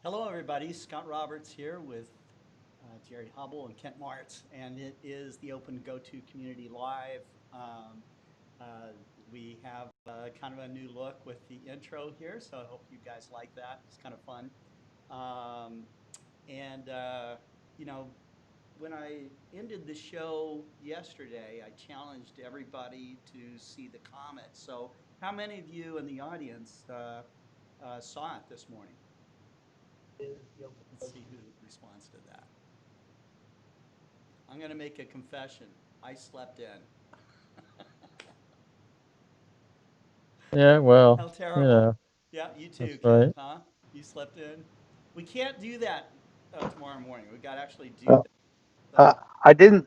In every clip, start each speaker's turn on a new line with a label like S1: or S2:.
S1: Hello, everybody. Scott Roberts here with Jerry Hubbell and Kent Marts, and it is the OpenGOTO Community Live. Uh, we have kind of a new look with the intro here, so I hope you guys like that. It's kind of fun. And, you know, when I ended the show yesterday, I challenged everybody to see the comet. So, how many of you in the audience saw it this morning? Let's see who responds to that. I'm going to make a confession. I slept in.
S2: Yeah, well,
S1: How
S2: you
S1: terrible.
S2: know,
S1: Yeah, you too,
S2: that's
S1: Kent,
S2: right.
S1: huh? You slept in. We can't do that tomorrow morning. We got to actually do that.
S3: I didn't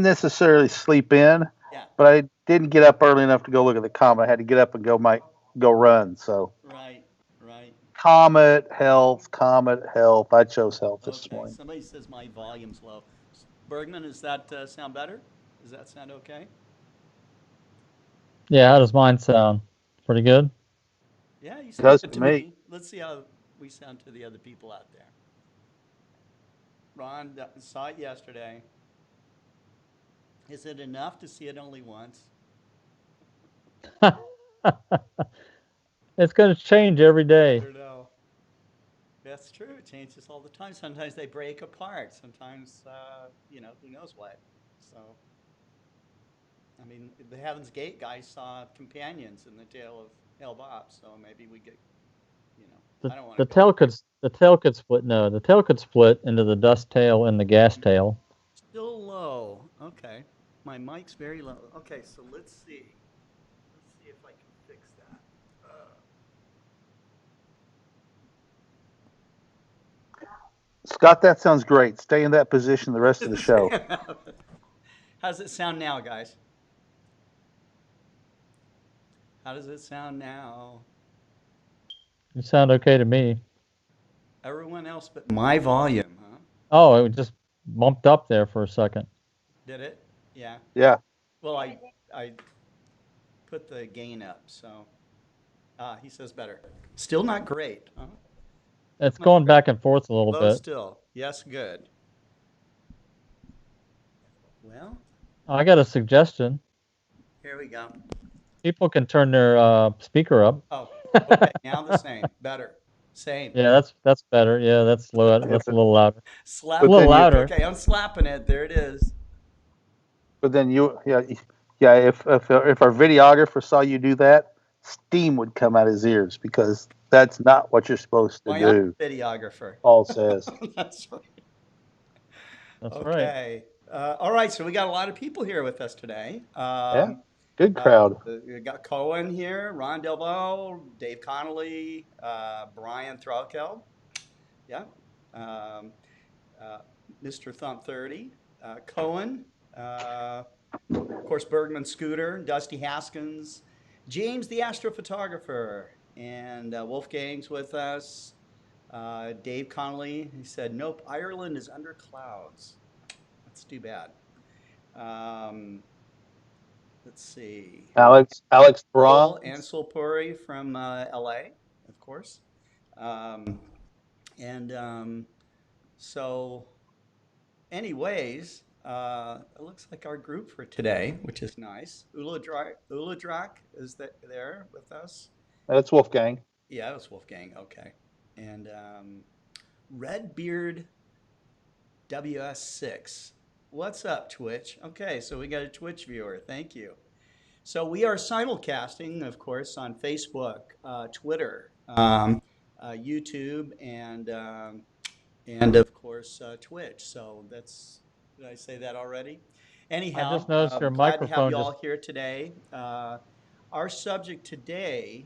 S3: necessarily sleep in,
S1: Yeah,
S3: but I didn't get up early enough to go look at the comet. I had to get up and go run. So
S1: right, right.
S3: comet health. I chose health this
S1: Okay,
S3: morning.
S1: somebody says my volume's low. Bergman, does that sound better? Does that sound okay?
S2: Yeah, how does mine sound? Pretty good?
S1: Yeah, you sound
S3: Does
S1: good
S3: to
S1: to
S3: me.
S1: me. Let's see how we sound to the other people out there. Ron saw it yesterday. Is it enough to see it only once?
S2: It's going to change every
S1: I
S2: day.
S1: don't know. That's true. It changes all the time. Sometimes they break apart. Sometimes, who knows what. So, I mean, the Heaven's Gate guys saw companions in the tail of Hell Bob. So maybe we get,
S2: The,
S1: I don't want
S2: the
S1: to go
S2: tail
S1: there.
S2: could the tail could split. No, the tail could split into the dust tail and the gas tail.
S1: Still low. Okay. My mic's very low. Okay, so let's see. Let's see if I can fix that.
S3: Scott, that sounds great. Stay in that position the rest of the show.
S1: How does it sound now, guys? How does it sound now?
S2: You sound okay to me.
S1: Everyone else but my volume, huh?
S2: Oh, it just bumped up there for a second.
S1: Did it? Yeah.
S3: Yeah.
S1: Well, I put the gain up, so he says better. Still not great, huh?
S2: It's
S1: Not
S2: going
S1: great.
S2: back and forth a little
S1: Low
S2: bit.
S1: still. Yes, good. Well,
S2: I got a suggestion.
S1: here we go.
S2: People can turn their speaker up.
S1: Oh, okay. Now the same. Better. Same.
S2: Yeah, that's better. Yeah, that's low.
S3: Yeah,
S2: That's a little louder. A
S1: Slap
S3: but
S1: the
S2: little
S3: then you
S1: mic.
S2: louder.
S1: Okay, I'm slapping it. There it is.
S3: but then you yeah. If our videographer saw you do that, steam would come out his ears because that's not what you're supposed to
S1: Why, I'm
S3: do.
S1: a videographer.
S3: Paul says.
S1: That's right.
S2: That's right.
S1: Okay. All right. So we got a lot of people here with us today.
S3: Yeah. Good crowd.
S1: We got Cohen here, Ron Delvaux, Dave Connolly, Brian Threlkeld. Yeah. Um, uh, Mr. Thump 30, Cohen, of course, Bergman Scooter, Dusty Haskins, James the astrophotographer, and Wolfgang's with us. Dave Connolly, he said, nope, Ireland is under clouds. That's too bad. Let's see.
S3: Alex
S1: Joel
S3: Bronze.
S1: Anselpuri from LA, of course. Um, and so, anyways, it looks like our group for today, which is nice. Uladrak is there with us.
S3: That's Wolfgang.
S1: Yeah, it was Wolfgang. Okay. And Redbeard WS6. What's up, Twitch? Okay, so we got a Twitch viewer. Thank you. So we are simulcasting, of course, on Facebook, Twitter, YouTube, and of course Twitch. So did I say that already?
S2: I
S1: Anyhow,
S2: just noticed your
S1: glad to have
S2: microphone
S1: you
S2: just.
S1: all here today. Our subject today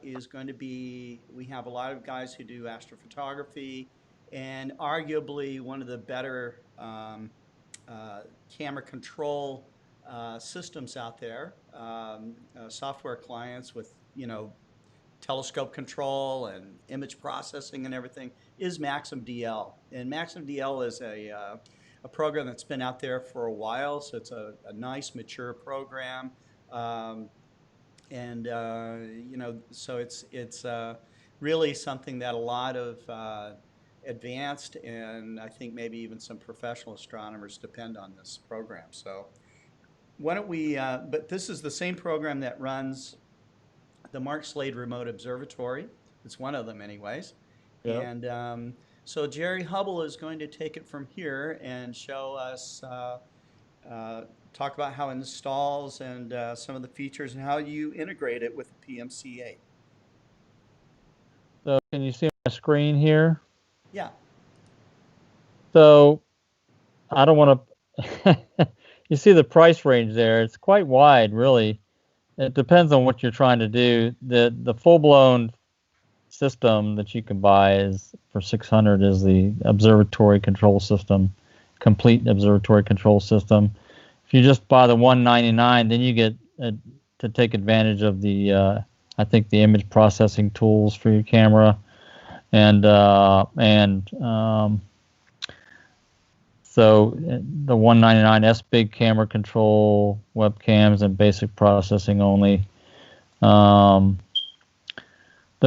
S1: is going to be, we have a lot of guys who do astrophotography and arguably one of the better camera control systems out there. Software clients with, telescope control and image processing and everything is MaximDL. And MaximDL is a program that's been out there for a while, so it's a nice mature program. So it's really something that a lot of advanced and I think maybe even some professional astronomers depend on this program. So why don't we, but this is the same program that runs the Mark Slade Remote Observatory. It's one of them anyways.
S2: Yep.
S1: And so Jerry Hubbell is going to take it from here and show us, talk about how it installs and some of the features and how you integrate it with the PMC-Eight.
S2: So can you see my screen here?
S1: Yeah.
S2: So I don't want to, you see the price range there. It's quite wide, really. It depends on what you're trying to do. The full-blown system that you can buy is for $600 is the observatory control system, complete observatory control system. If you just buy the $199, then you get to take advantage of the I think the image processing tools for your camera, so the $199 S big camera control, webcams, and basic processing only. The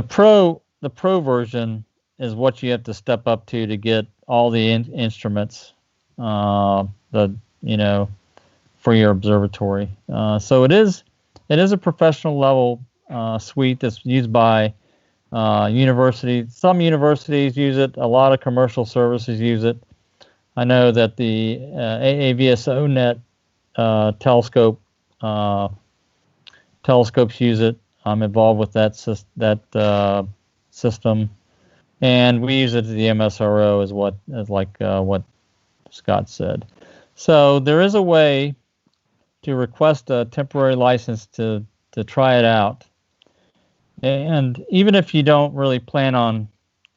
S2: pro version is what you have to step up to get all the instruments, for your observatory. So it is a professional level suite that's used by universities. Some universities use it. A lot of commercial services use it. I know that the AAVSOnet telescopes use it. I'm involved with that system, and we use it at the MSRO as what Scott said. So there is a way to request a temporary license to try it out, and even if you don't really plan on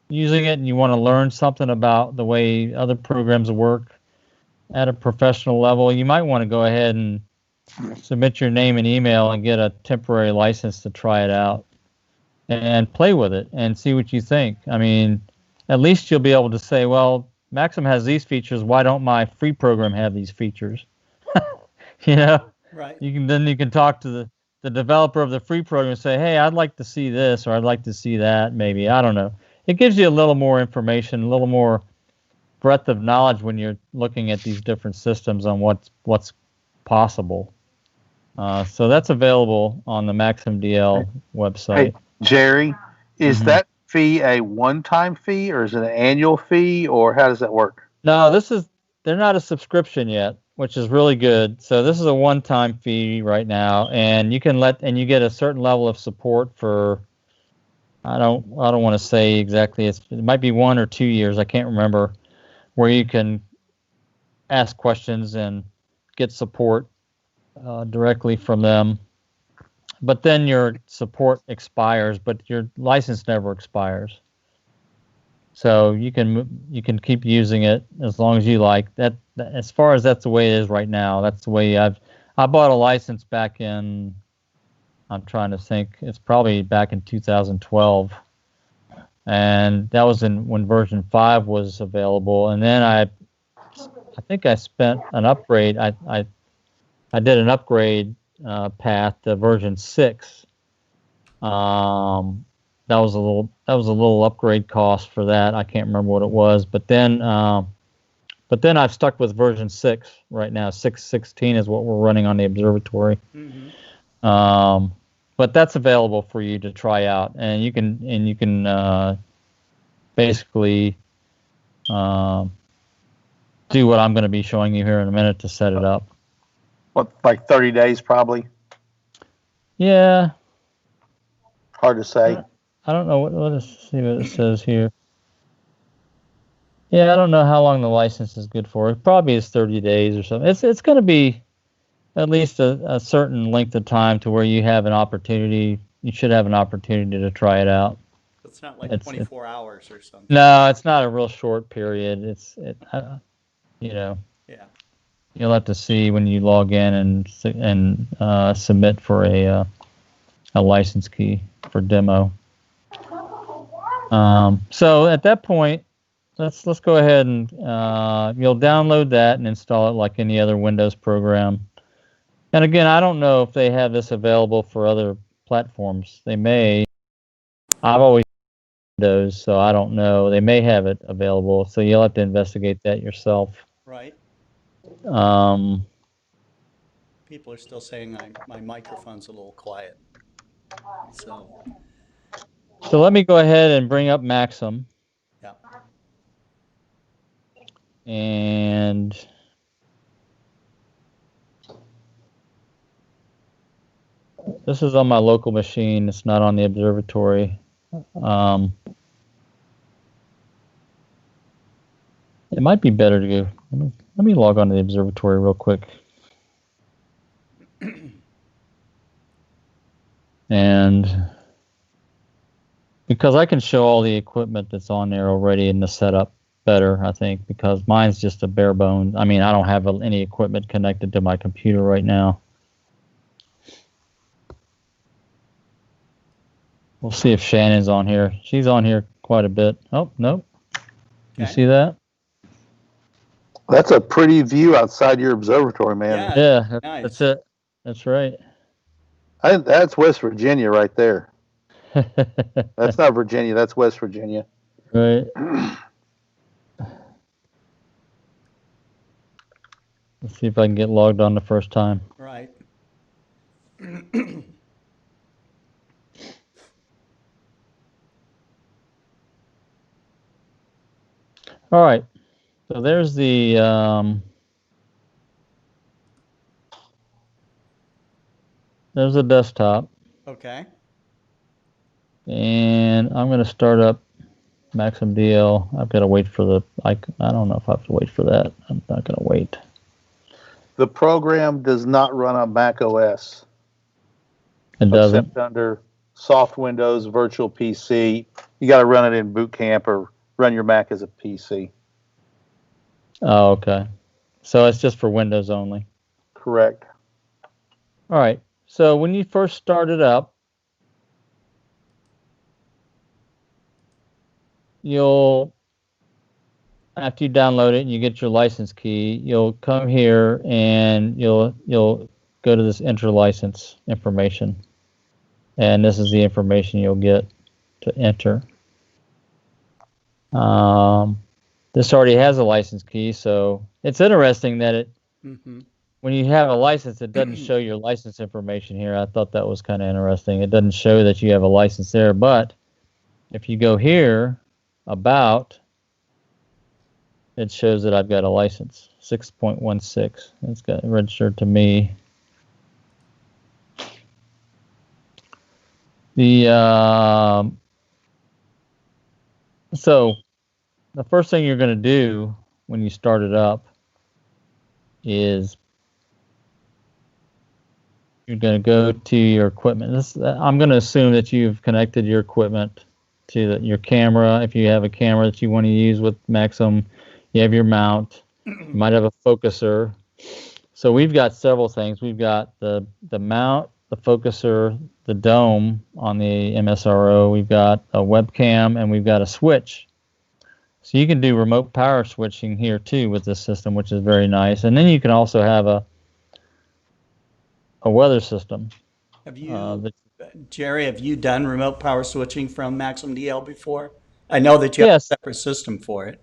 S2: using it and you want to learn something about the way other programs work at a professional level, you might want to go ahead and submit your name and email and get a temporary license to try it out and play with it and see what you think. I mean, at least you'll be able to say, well, Maxim has these features. Why don't my free program have these features?
S1: Right.
S2: You can talk to the developer of the free program and say, hey, I'd like to see this, or I'd like to see that, maybe. I don't know. It gives you a little more information, a little more breadth of knowledge when you're looking at these different systems on what's possible. So that's available on the MaximDL website.
S3: Hey, Jerry, is that fee a one-time fee, or is it an annual fee, or how does that work?
S2: No, they're not a subscription yet, which is really good. So this is a one-time fee right now, and you get a certain level of support for, I don't want to say exactly, it might be 1 or 2 years, I can't remember, where you can ask questions and get support directly from them. But then your support expires, but your license never expires. So you can keep using it as long as you like. That as far as that's the way it is right now. That's the way I bought a license back in, I'm trying to think, it's probably back in 2012, and that was when version 5 was available. And then I think I spent an upgrade. I did an upgrade path to version 6. That was a little upgrade cost for that. I can't remember what it was, but then I've stuck with version 6 right now. 6.16 is what we're running on the observatory. Mm-hmm. But that's available for you to try out, and you can basically do what I'm going to be showing you here in a minute to set it up.
S3: What, like 30 days probably?
S2: Yeah.
S3: Hard to say.
S2: I don't know. Let's see what it says here. Yeah, I don't know how long the license is good for. It probably is 30 days or something. It's going to be at least a certain length of time to where you have an opportunity. You should have an opportunity to try it out.
S1: it's not like
S2: It's-
S1: 24 hours or something.
S2: No, it's not a real short period. You know,
S1: Yeah.
S2: you'll have to see when you log in and submit for a license key for demo. So at that point, let's go ahead and you'll download that and install it like any other Windows program. And again, I don't know if they have this available for other platforms. They may. I've always used Windows, so I don't know. They may have it available, so you'll have to investigate that yourself.
S1: Right. People are still saying my microphone's a little quiet. So
S2: let me go ahead and bring up Maxim.
S1: yeah.
S2: And this is on my local machine. It's not on the observatory. It might be better to go. Let me log on to the observatory real quick. And because I can show all the equipment that's on there already in the setup better, I think, because mine's just a bare bones. I mean, I don't have any equipment connected to my computer right now. We'll see if Shannon's on here. She's on here quite a bit. Oh, nope. You
S1: Okay.
S2: see that?
S3: That's a pretty view outside your observatory, man.
S2: Yeah,
S1: Nice.
S2: that's it. That's right.
S3: That's West Virginia right there. That's not Virginia. That's West Virginia.
S2: Right. Let's see if I can get logged on the first time.
S1: Right.
S2: All right. So there's the desktop.
S1: Okay.
S2: And I'm going to start up MaximDL. I've got to wait for the, I don't know if I have to wait for that. I'm not going to wait.
S3: The program does not run on Mac OS.
S2: It doesn't?
S3: Except under soft Windows, virtual PC. You got to run it in Boot Camp or run your Mac as a PC.
S2: Oh, okay. So it's just for Windows only.
S3: Correct.
S2: All right. So when you first start it up, after you download it and you get your license key, you'll come here and you'll go to this enter license information. And this is the information you'll get to enter. This already has a license key, so it's interesting that when you have a license, it doesn't show your license information here. I thought that was kind of interesting. It doesn't show that you have a license there, but if you go here, about, it shows that I've got a license, 6.16. It's got registered to me. So the first thing you're going to do when you start it up is you're going to go to your equipment. I'm going to assume that you've connected your equipment to your camera. If you have a camera that you want to use with Maxim, you have your mount. You might have a focuser. So we've got several things. We've got the mount, the focuser, the dome on the MSRO. We've got a webcam, and we've got a switch. So you can do remote power switching here too with this system, which is very nice. And then you can also have a weather system.
S1: Have you, Jerry, have you done remote power switching from MaximDL before? I know that you have a separate system for it.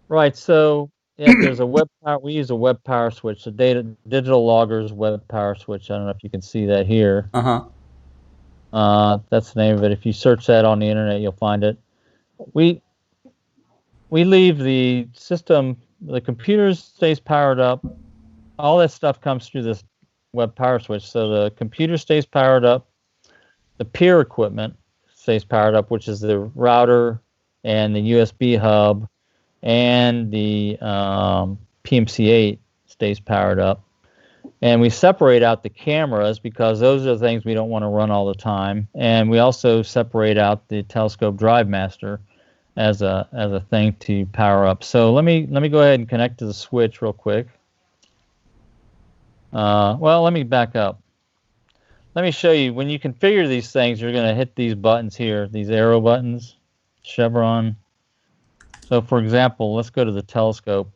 S2: Right. So yeah, there's a web power. We use a web power switch, the digital loggers web power switch. I don't know if you can see that here. That's the name of it. If you search that on the internet, you'll find it. We leave the system, the computer stays powered up. All that stuff comes through this web power switch. So the computer stays powered up. The peer equipment stays powered up, which is the router and the USB hub, and the PMC-8 stays powered up. And we separate out the cameras because those are the things we don't want to run all the time. And we also separate out the telescope drive master as a thing to power up. So let me go ahead and connect to the switch real quick. Well, let me back up. Let me show you, when you configure these things, you're going to hit these buttons here, these arrow buttons, chevron. So for example, let's go to the telescope.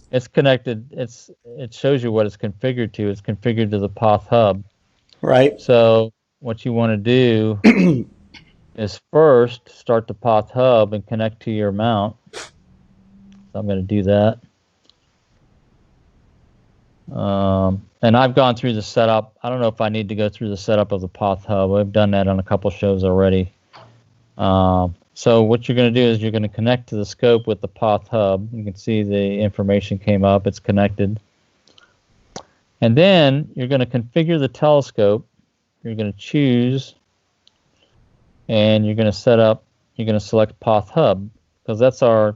S2: It's connected. It shows you what it's configured to. It's configured to the POTH hub.
S1: Right.
S2: So what you want to do is first start the POTH hub and connect to your mount. So I'm going to do that. And I've gone through the setup. I don't know if I need to go through the setup of the POTH hub. I've done that on a couple shows already. So what you're going to do is you're going to connect to the scope with the POTH hub. You can see the information came up. It's connected. And then you're going to configure the telescope. You're going to choose, and you're going to set up. You're going to select POTH hub because that's our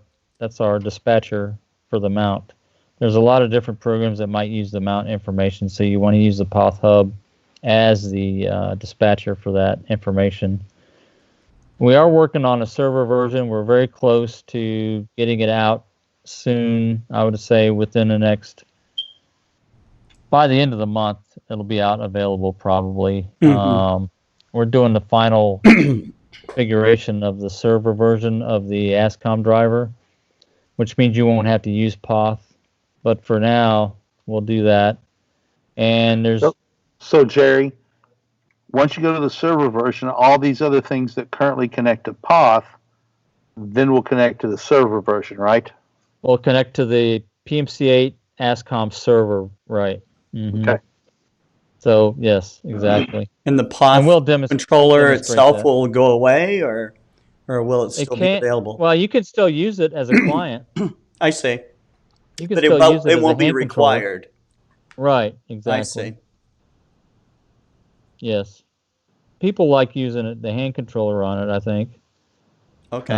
S2: dispatcher for the mount. There's a lot of different programs that might use the mount information, so you want to use the POTH hub as the dispatcher for that information. We are working on a server version. We're very close to getting it out soon. I would say within the next, by the end of the month, it'll be out available probably. Mm-hmm. We're doing the final configuration of the server version of the ASCOM driver, which means you won't have to use POTH. But for now, we'll do that. And there's...
S3: So Jerry, once you go to the server version, all these other things that currently connect to POTH, then we'll connect to the server version, right?
S2: We'll connect to the PMC-Eight ASCOM server, right. Mm-hmm.
S3: Okay.
S2: So, yes, exactly.
S1: And the POTH controller itself will go away, or will it still be available?
S2: Well, you can still use it as a client.
S1: I see.
S2: You can still use it won't be
S1: required.
S2: Right, exactly.
S1: I see.
S2: Yes. People like using it, the hand controller on it, I think.
S1: Okay.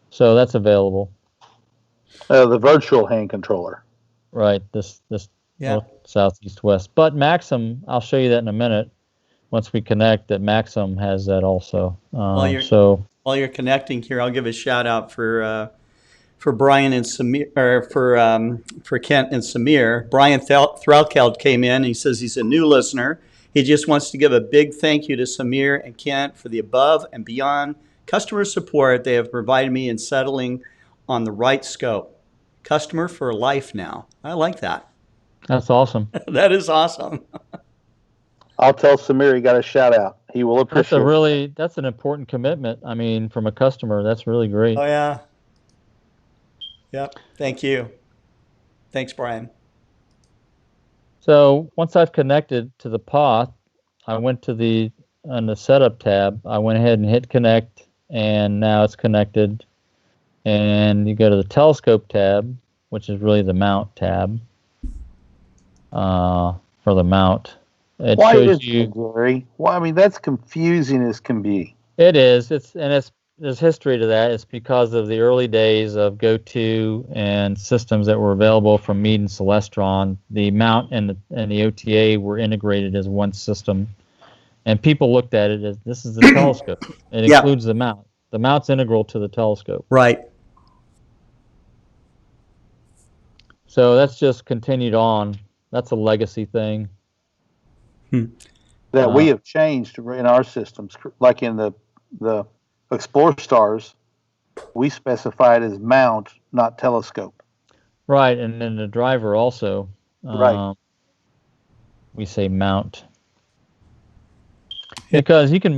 S2: So that's available.
S3: The virtual hand controller.
S2: Right, this north, south, east, west. But Maxim, I'll show you that in a minute. Once we connect, that Maxim has that also.
S1: While you're connecting here, I'll give a shout out for Brian and Samir, or for Kent and Samir. Brian Threlkeld came in. And he says he's a new listener. He just wants to give a big thank you to Samir and Kent for the above and beyond customer support they have provided me in settling on the right scope. Customer for life now. I like that.
S2: That's awesome.
S1: That is awesome.
S3: I'll tell Samir he got a shout out. He will appreciate
S2: That's an important commitment. I mean, from a customer, that's really great.
S1: Oh, yeah. Yep. Thank you. Thanks, Brian.
S2: So once I've connected to the POTH, I went to on the setup tab, I went ahead and hit connect, and now it's connected. And you go to the telescope tab, which is really the mount tab for the mount. It shows you,
S3: Jerry? Well, I mean, that's confusing as can be.
S2: It is. There's history to that. It's because of the early days of GoTo and systems that were available from Meade and Celestron. The mount and the OTA were integrated as one system, and people looked at it as this is the telescope. It includes the mount. The mount's integral to the telescope.
S1: Right.
S2: So that's just continued on. That's a legacy thing.
S3: That we have changed in our systems, like in the Explorer stars, we specify it as mount, not telescope.
S2: Right, and then the driver also.
S3: Right.
S2: We say mount. Because you can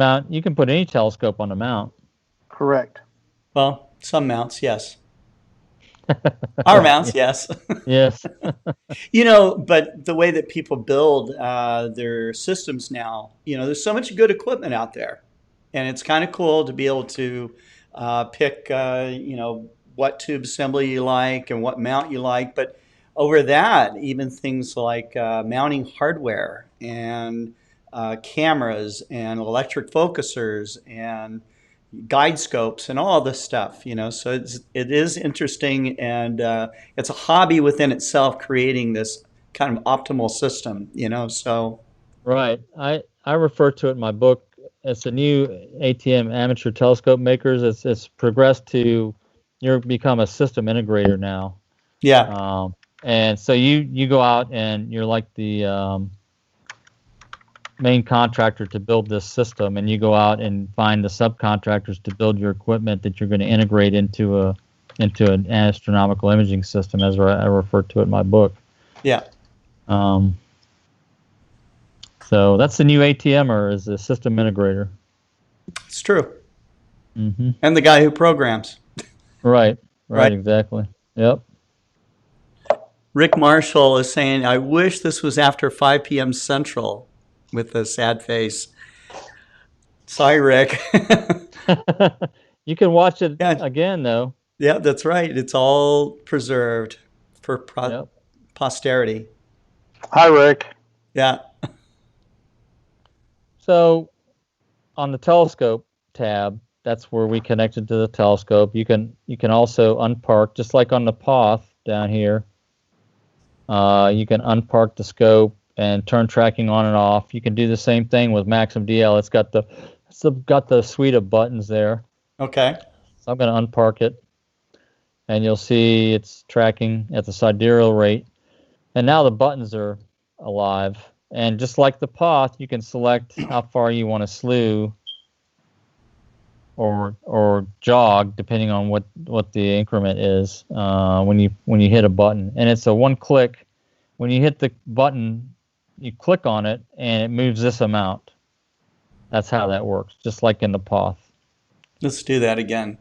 S2: put any telescope on the mount.
S3: Correct.
S1: Well, some mounts, yes. Our mounts, yes.
S2: Yes.
S1: But the way that people build their systems now, there's so much good equipment out there. And it's kind of cool to be able to pick, what tube assembly you like and what mount you like. But over that, even things like mounting hardware and cameras and electric focusers and guide scopes and all this stuff, So it is interesting, and it's a hobby within itself, creating this kind of optimal system, so.
S2: Right. I refer to it in my book. It's a new ATM amateur telescope makers. It's progressed to you're become a system integrator now.
S1: Yeah.
S2: And so you go out and you're like the main contractor to build this system, and you go out and find the subcontractors to build your equipment that you're going to integrate into an astronomical imaging system, as I refer to it in my book.
S1: Yeah.
S2: So that's the new ATMer, is a system integrator.
S1: It's true.
S2: Mm-hmm.
S1: And the guy who programs.
S2: Right, exactly. Yep.
S1: Rick Marshall is saying, I wish this was after 5 p.m. Central, with a sad face. Sorry, Rick.
S2: You can watch it again, though.
S1: Yeah, that's right. It's all preserved for posterity.
S3: Hi, Rick.
S1: Yeah.
S2: So on the telescope tab, that's where we connected to the telescope. You can also unpark, just like on the POTH down here. You can unpark the scope and turn tracking on and off. You can do the same thing with MaximDL. It's got the suite of buttons there.
S1: Okay.
S2: So I'm going to unpark it, and you'll see it's tracking at the sidereal rate. And now the buttons are alive. And just like the POTH, you can select how far you want to slew or jog, depending on what the increment is when you hit a button. And it's a one click. When you hit the button, you click on it, and it moves this amount. That's how that works, just like in the POTH.
S1: Let's do that again.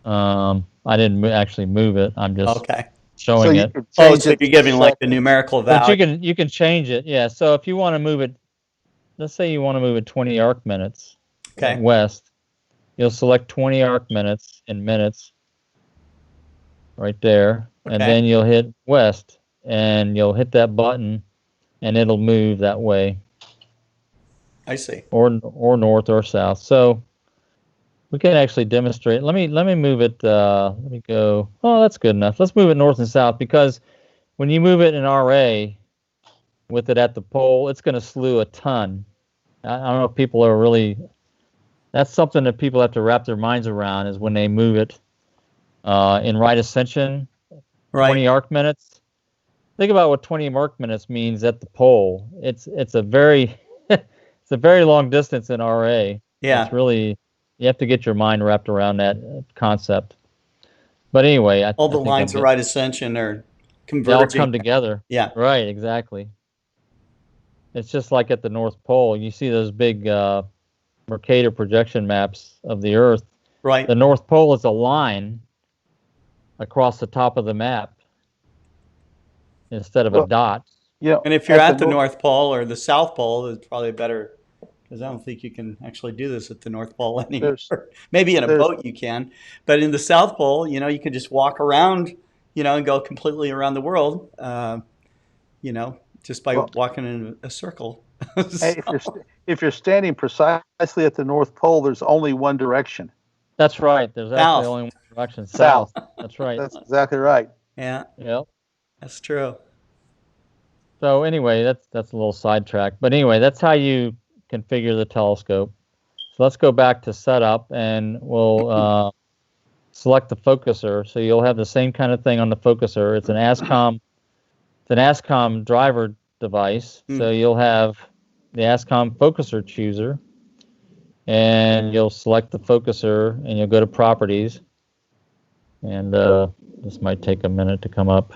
S2: I didn't actually move it. I'm just showing it.
S1: So you're giving like the numerical value.
S2: But you can change it. Yeah. So if you want to move it, let's say you want to move it 20 arc minutes west, you'll select 20 arc minutes in minutes right there, and then you'll hit west, and you'll hit that button, and it'll move that way.
S1: I see.
S2: Or north or south. So we can actually demonstrate. Let me move it. Let me go. Oh, that's good enough. Let's move it north and south, because when you move it in RA with it at the pole, it's going to slew a ton. I don't know if people are really. That's something that people have to wrap their minds around, is when they move it in right ascension, 20 arc minutes. Think about what 20 arc minutes means at the pole. It's a very it's a very long distance in RA.
S1: Yeah.
S2: It's really, you have to get your mind wrapped around that concept. But anyway,
S1: all the lines of right ascension are converging.
S2: They all come together.
S1: Yeah.
S2: Right, exactly. It's just like at the North Pole. You see those big Mercator projection maps of the Earth.
S1: Right.
S2: The North Pole is a line across the top of the map instead of a dot.
S3: Yeah.
S1: And if you're at the North Pole or the South Pole, it's probably better, because I don't think you can actually do this at the North Pole anymore. Maybe in a boat you can, but in the South Pole, you can just walk around, and go completely around the world, just by walking in a circle.
S3: Hey, if you're standing precisely at the North Pole, there's only one direction.
S2: That's right. There's actually only one direction. South. That's right.
S3: That's exactly right.
S1: Yeah.
S2: Yep.
S1: That's true.
S2: So anyway, that's a little sidetrack. But anyway, that's how you configure the telescope. So let's go back to setup, and we'll select the focuser. So you'll have the same kind of thing on the focuser. It's an ASCOM driver device. So you'll have the ASCOM focuser chooser, and you'll select the focuser, and you'll go to properties. And this might take a minute to come up.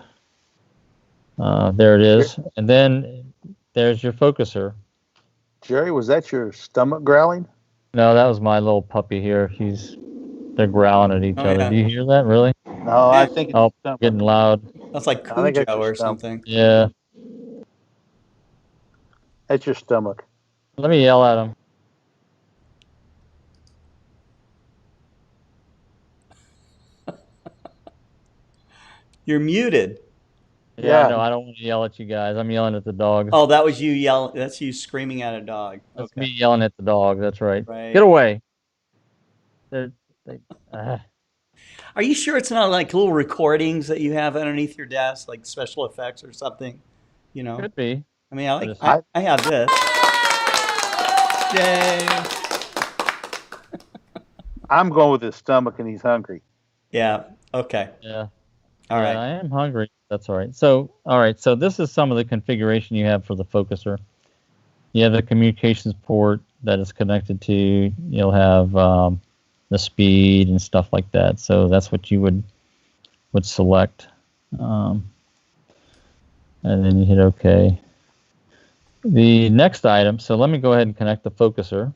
S2: There it is. And then there's your focuser.
S3: Jerry, was that your stomach growling?
S2: No, that was my little puppy here. They're growling at each other. Yeah. Do you hear that, really?
S3: No, I think it's
S2: getting loud.
S1: That's like Cujo or something.
S2: Yeah.
S3: That's your stomach.
S2: Let me yell at him.
S1: You're muted.
S2: Yeah, no, I don't want to yell at you guys. I'm yelling at the dog.
S1: Oh, that was you yelling. That's you screaming at a dog.
S2: That's me yelling at the dog. That's right. Get away.
S1: Are you sure it's not like little recordings that you have underneath your desk, like special effects or something? You know,
S2: Could be.
S1: I mean, I
S2: But
S1: like
S2: it's-
S1: I have this. Yay!
S3: I'm going with his stomach and he's hungry.
S1: Yeah. Okay.
S2: Yeah.
S1: All
S2: Yeah,
S1: right.
S2: I am hungry. That's all right. So, all right. So this is some of the configuration you have for the focuser. You have the communications port that is connected to. You'll have the speed and stuff like that. So that's what you would select, and then you hit OK. The next item. So let me go ahead and connect the focuser,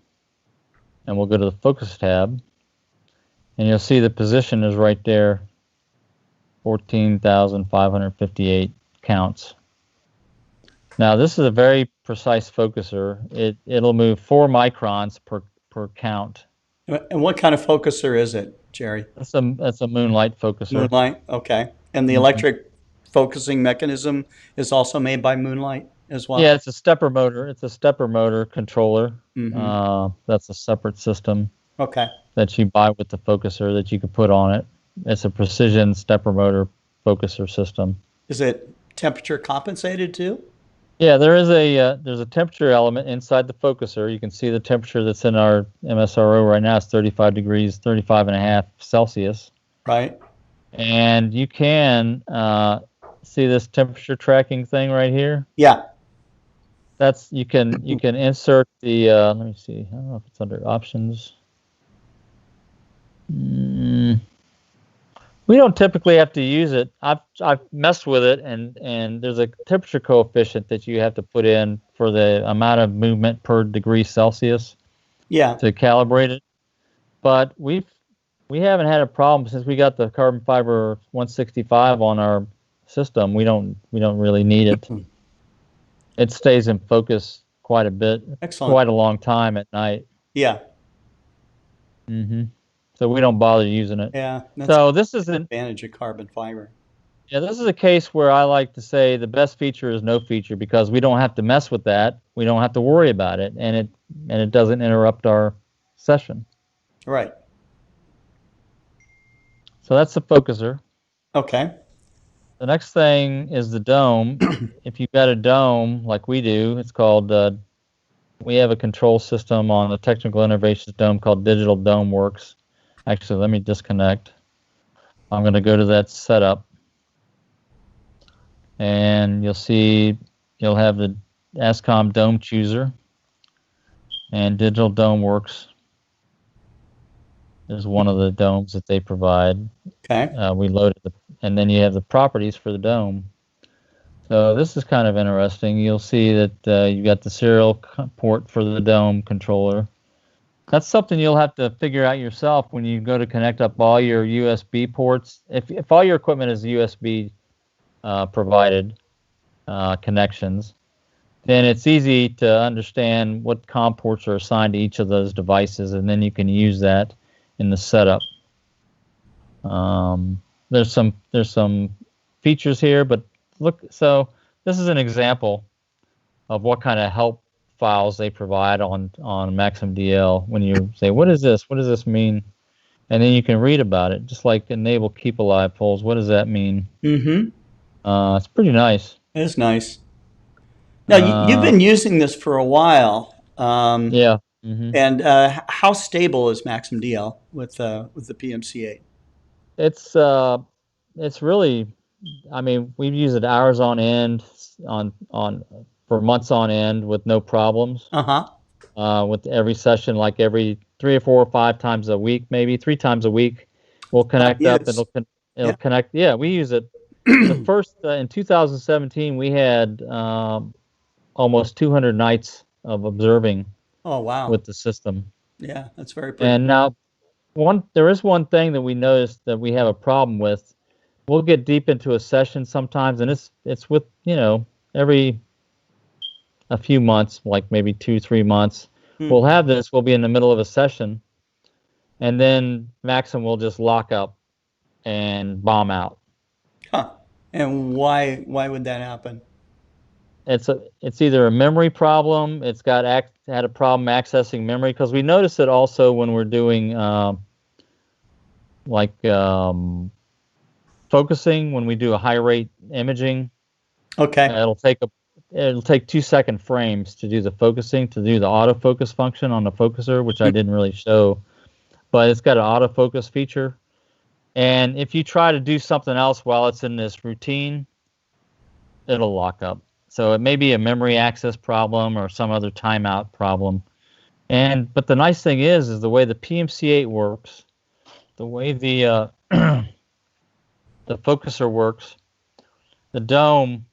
S2: and we'll go to the focus tab, and you'll see the position is right there. 14,558 counts. Now this is a very precise focuser. It'll move 4 microns per count.
S1: And what kind of focuser is it, Jerry?
S2: That's a Moonlight focuser.
S1: Moonlight. Okay. And the electric focusing mechanism is also made by Moonlight as well.
S2: Yeah, it's a stepper motor. It's a stepper motor controller. That's a separate system.
S1: Okay.
S2: That you buy with the focuser that you can put on it. It's a precision stepper motor focuser system.
S1: Is it temperature compensated too?
S2: Yeah, there's a temperature element inside the focuser. You can see the temperature that's in our MSRO right now is 35 degrees, 35.5 Celsius.
S1: Right.
S2: And you can see this temperature tracking thing right here.
S1: Yeah.
S2: That's you can insert the. Let me see. I don't know if it's under options. We don't typically have to use it. I've messed with it, and there's a temperature coefficient that you have to put in for the amount of movement per degree Celsius.
S1: Yeah.
S2: To calibrate it. But we haven't had a problem since we got the carbon fiber 165 on our system. We don't really need it. It stays in focus quite a bit.
S1: Excellent.
S2: Quite a long time at night.
S1: Yeah.
S2: So we don't bother using it.
S1: Yeah. That's
S2: So this is an
S1: advantage of carbon fiber.
S2: Yeah, this is a case where I like to say the best feature is no feature because we don't have to mess with that. We don't have to worry about it, and it doesn't interrupt our session.
S1: Right.
S2: So that's the focuser.
S1: Okay.
S2: The next thing is the dome. If you've got a dome like we do, it's called. We have a control system on the Technical Innovations Dome called Digital Dome Works. Actually, let me disconnect. I'm going to go to that setup. And you'll see you'll have the ASCOM Dome Chooser and Digital Dome Works. There's one of the domes that they provide.
S1: Okay.
S2: We loaded and then you have the properties for the dome. So this is kind of interesting. You'll see that you've got the serial port for the dome controller. That's something you'll have to figure out yourself when you go to connect up all your USB ports. If all your equipment is USB provided connections, then it's easy to understand what COM ports are assigned to each of those devices, and then you can use that in the setup. There's some features here, but look. So this is an example of what kind of help files they provide on MaximDL. When you say, "What is this? What does this mean?" and then you can read about it, just like enable keep alive polls. What does that mean? It's pretty nice.
S1: It is nice. Now, you've been using this for a while.
S2: Yeah.
S1: And how stable is MaximDL with the PMC-Eight?
S2: It's really, I mean, we've used it hours on end, for months on end with no problems. With every session, like every 3 or 4 or 5 times a week, maybe 3 times a week, we'll connect up. It'll connect. Yeah, we use it. The first in 2017, we had almost 200 nights of observing.
S1: Oh, wow.
S2: With the system.
S1: Yeah, that's very pretty.
S2: And now, there is one thing that we noticed that we have a problem with. We'll get deep into a session sometimes, and it's with, every a few months, like maybe 2-3 months, we'll have this. We'll be in the middle of a session, and then Maxim will just lock up and bomb out.
S1: Huh. And why would that happen?
S2: It's either a memory problem. It's had a problem accessing memory, because we notice it also when we're doing focusing when we do a high rate imaging.
S1: Okay.
S2: It'll take 2-second frames to do the focusing, to do the autofocus function on the focuser, which I didn't really show, but it's got an autofocus feature. And if you try to do something else while it's in this routine, it'll lock up. So it may be a memory access problem or some other timeout problem. But the nice thing is the way the PMC-8 works, the way the the focuser works, the dome.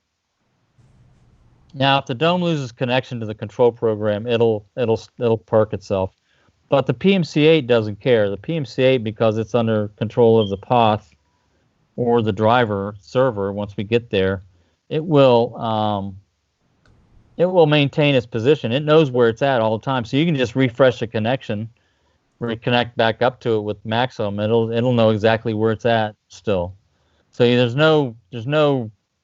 S2: Now, if the dome loses connection to the control program, it'll perk itself. But the PMC-8 doesn't care. The PMC-8, because it's under control of the POTH or the driver server, once we get there, it will maintain its position. It knows where it's at all the time. So you can just refresh the connection, reconnect back up to it with Maxim. It'll know exactly where it's at still. So there's no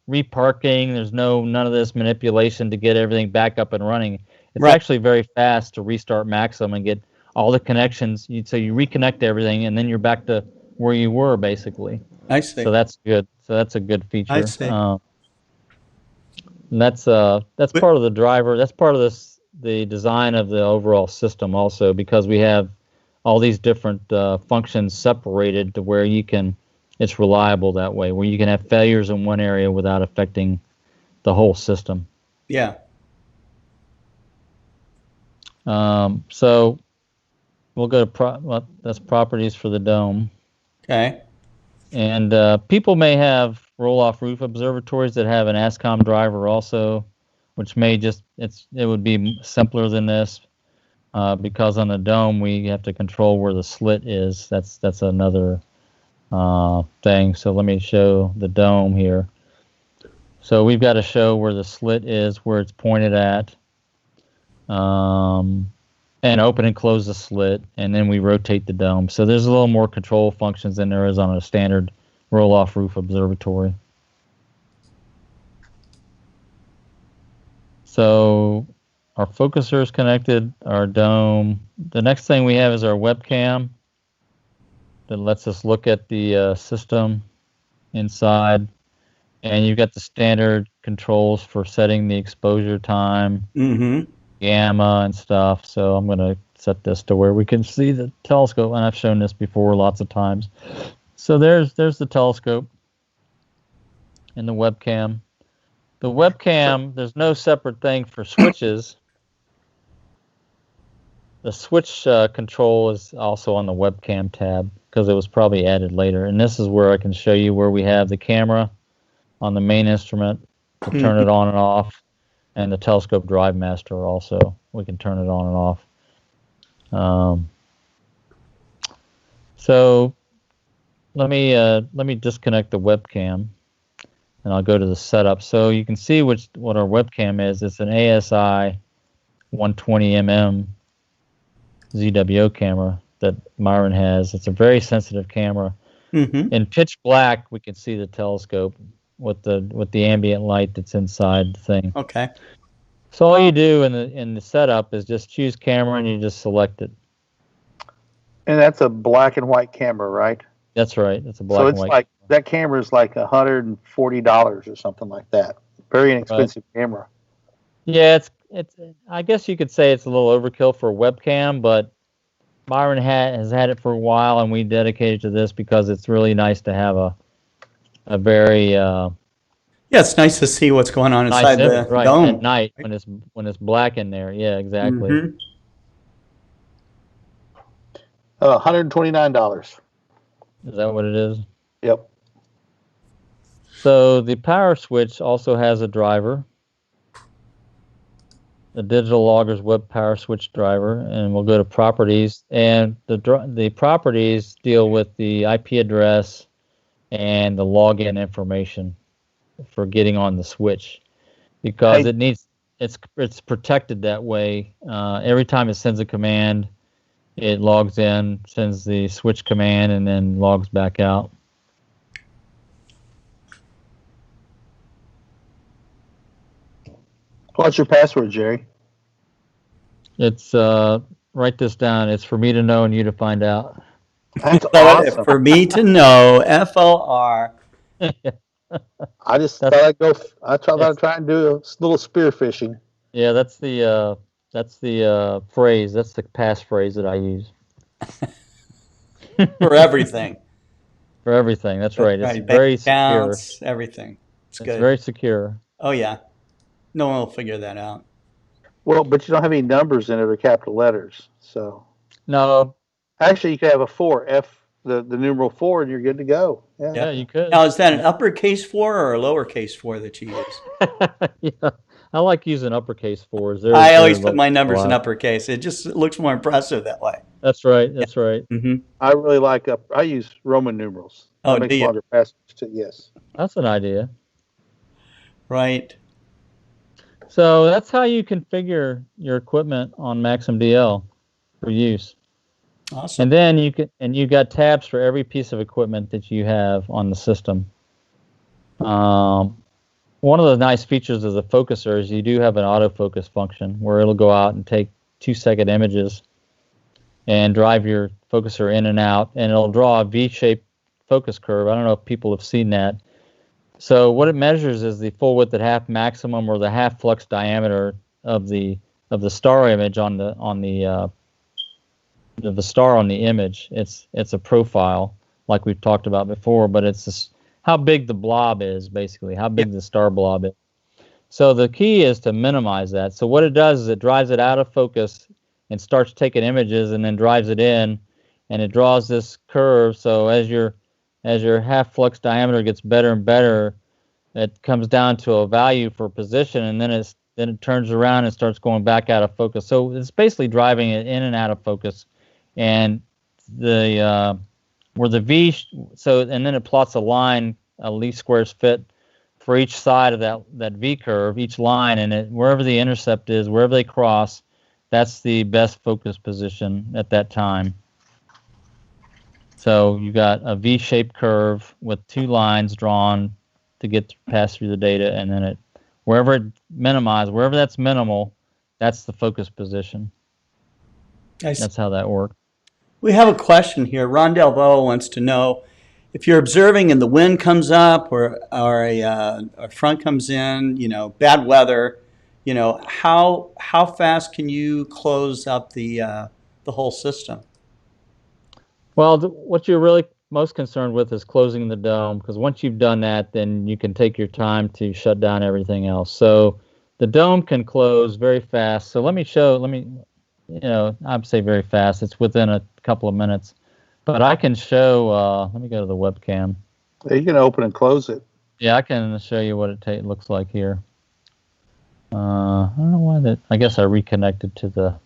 S2: reparking. There's none of this manipulation to get everything back up and running. It's actually very fast to restart Maxim and get all the connections. So you reconnect everything, and then you're back to where you were, basically.
S1: I see.
S2: So that's good. So that's a good feature.
S1: I see.
S2: And that's part of the driver. That's part of the design of the overall system also, because we have all these different functions separated to where it's reliable that way, where you can have failures in one area without affecting the whole system.
S1: Yeah.
S2: So we'll go to that's properties for the dome.
S1: Okay.
S2: And people may have roll-off roof observatories that have an ASCOM driver also, which may it would be simpler than this, because on the dome we have to control where the slit is. That's another thing. So let me show the dome here. So we've got to show where the slit is, where it's pointed at, and open and close the slit, and then we rotate the dome. So there's a little more control functions than there is on a standard roll-off roof observatory. So our focuser is connected, our dome. The next thing we have is our webcam that lets us look at the system inside. And you've got the standard controls for setting the exposure time, gamma and stuff. So I'm going to set this to where we can see the telescope, and I've shown this before lots of times. So there's the telescope and the webcam. The webcam, there's no separate thing for switches. The switch control is also on the webcam tab because it was probably added later. And this is where I can show you where we have the camera on the main instrument to turn it on and off, and the telescope drive master also. We can turn it on and off. So let me disconnect the webcam, and I'll go to the setup. So you can see what our webcam is. It's an ASI 120mm ZWO camera that Myron has. It's a very sensitive camera. In pitch black, we can see the telescope with the ambient light that's inside the thing.
S1: Okay.
S2: So all you do in the setup is just choose camera, and you just select it.
S3: And that's a black and white camera, right?
S2: That's right. It's a black and white. So
S3: it's like that camera is like $140 or something like that. Very inexpensive camera.
S2: Yeah, it's. I guess you could say it's a little overkill for a webcam, but Myron has had it for a while, and we dedicated to this because it's really nice to have a very yeah,
S1: it's nice to see what's going on inside the dome
S2: at night when it's black in there. Yeah, exactly.
S3: $129.
S2: Is that what it is?
S3: Yep.
S2: So the power switch also has a driver, the Digital Loggers Web Power Switch driver, and we'll go to properties. And the properties deal with the IP address and the login information for getting on the switch, because it's protected that way. Every time it sends a command, it logs in, sends the switch command, and then logs back out.
S3: What's your password, Jerry?
S2: It's write this down. It's for me to know and you to find out.
S3: That's
S1: So
S3: awesome.
S1: for me to know, FLR.
S3: I just thought I'd go. I thought I'd try and do a little spear fishing.
S2: Yeah, that's the phrase. That's the passphrase that I use
S1: For everything.
S2: for everything. That's right. It's
S1: Right, bank
S2: very secure.
S1: accounts, everything. It's good.
S2: very secure.
S1: Oh, yeah. No one will figure that out.
S3: Well, but you don't have any numbers in it or capital letters. So
S2: No.
S3: actually, you could have a 4, the numeral 4, and you're good to go.
S2: Yeah, you could.
S1: Now, is that an uppercase 4 or a lowercase 4 that you use?
S2: Yeah, I like using uppercase 4s.
S1: I always put my numbers in uppercase. It just looks more impressive that way.
S2: That's right. That's right.
S1: Mm-hmm.
S3: I really like I use Roman numerals. That makes longer passages too. Yes.
S2: That's an idea.
S1: Right.
S2: So that's how you configure your equipment on MaximDL for use.
S1: Awesome.
S2: And then you got tabs for every piece of equipment that you have on the system. One of the nice features of the focuser is you do have an autofocus function where it'll go out and take 2-second images and drive your focuser in and out, and it'll draw a V-shaped focus curve. I don't know if people have seen that. So what it measures is the full width at half maximum, or the half flux diameter of the star image on the star on the image. It's a profile like we've talked about before, but it's how big the blob is, basically, how big the star blob is. So the key is to minimize that. So what it does is it drives it out of focus and starts taking images, and then drives it in, and it draws this curve. So as your half flux diameter gets better and better, it comes down to a value for position, and then it turns around and starts going back out of focus. So it's basically driving it in and out of focus, and where the V, and then it plots a line, a least squares fit for each side of that V curve, each line, and wherever the intercept is, wherever they cross, that's the best focus position at that time. So you got a V-shaped curve with 2 lines drawn to get pass through the data, and then wherever that's minimal, that's the focus position. That's how that works.
S1: We have a question here. Ron Delbo wants to know if you're observing and the wind comes up or a front comes in, bad weather, how fast can you close up the whole system?
S2: Well, what you're really most concerned with is closing the dome, because once you've done that, then you can take your time to shut down everything else. So the dome can close very fast. So I'd say very fast. It's within a couple of minutes. But I can show, let me go to the webcam.
S3: You can open and close it.
S2: Yeah, I can show you what it looks like here. I don't know why I guess I reconnected to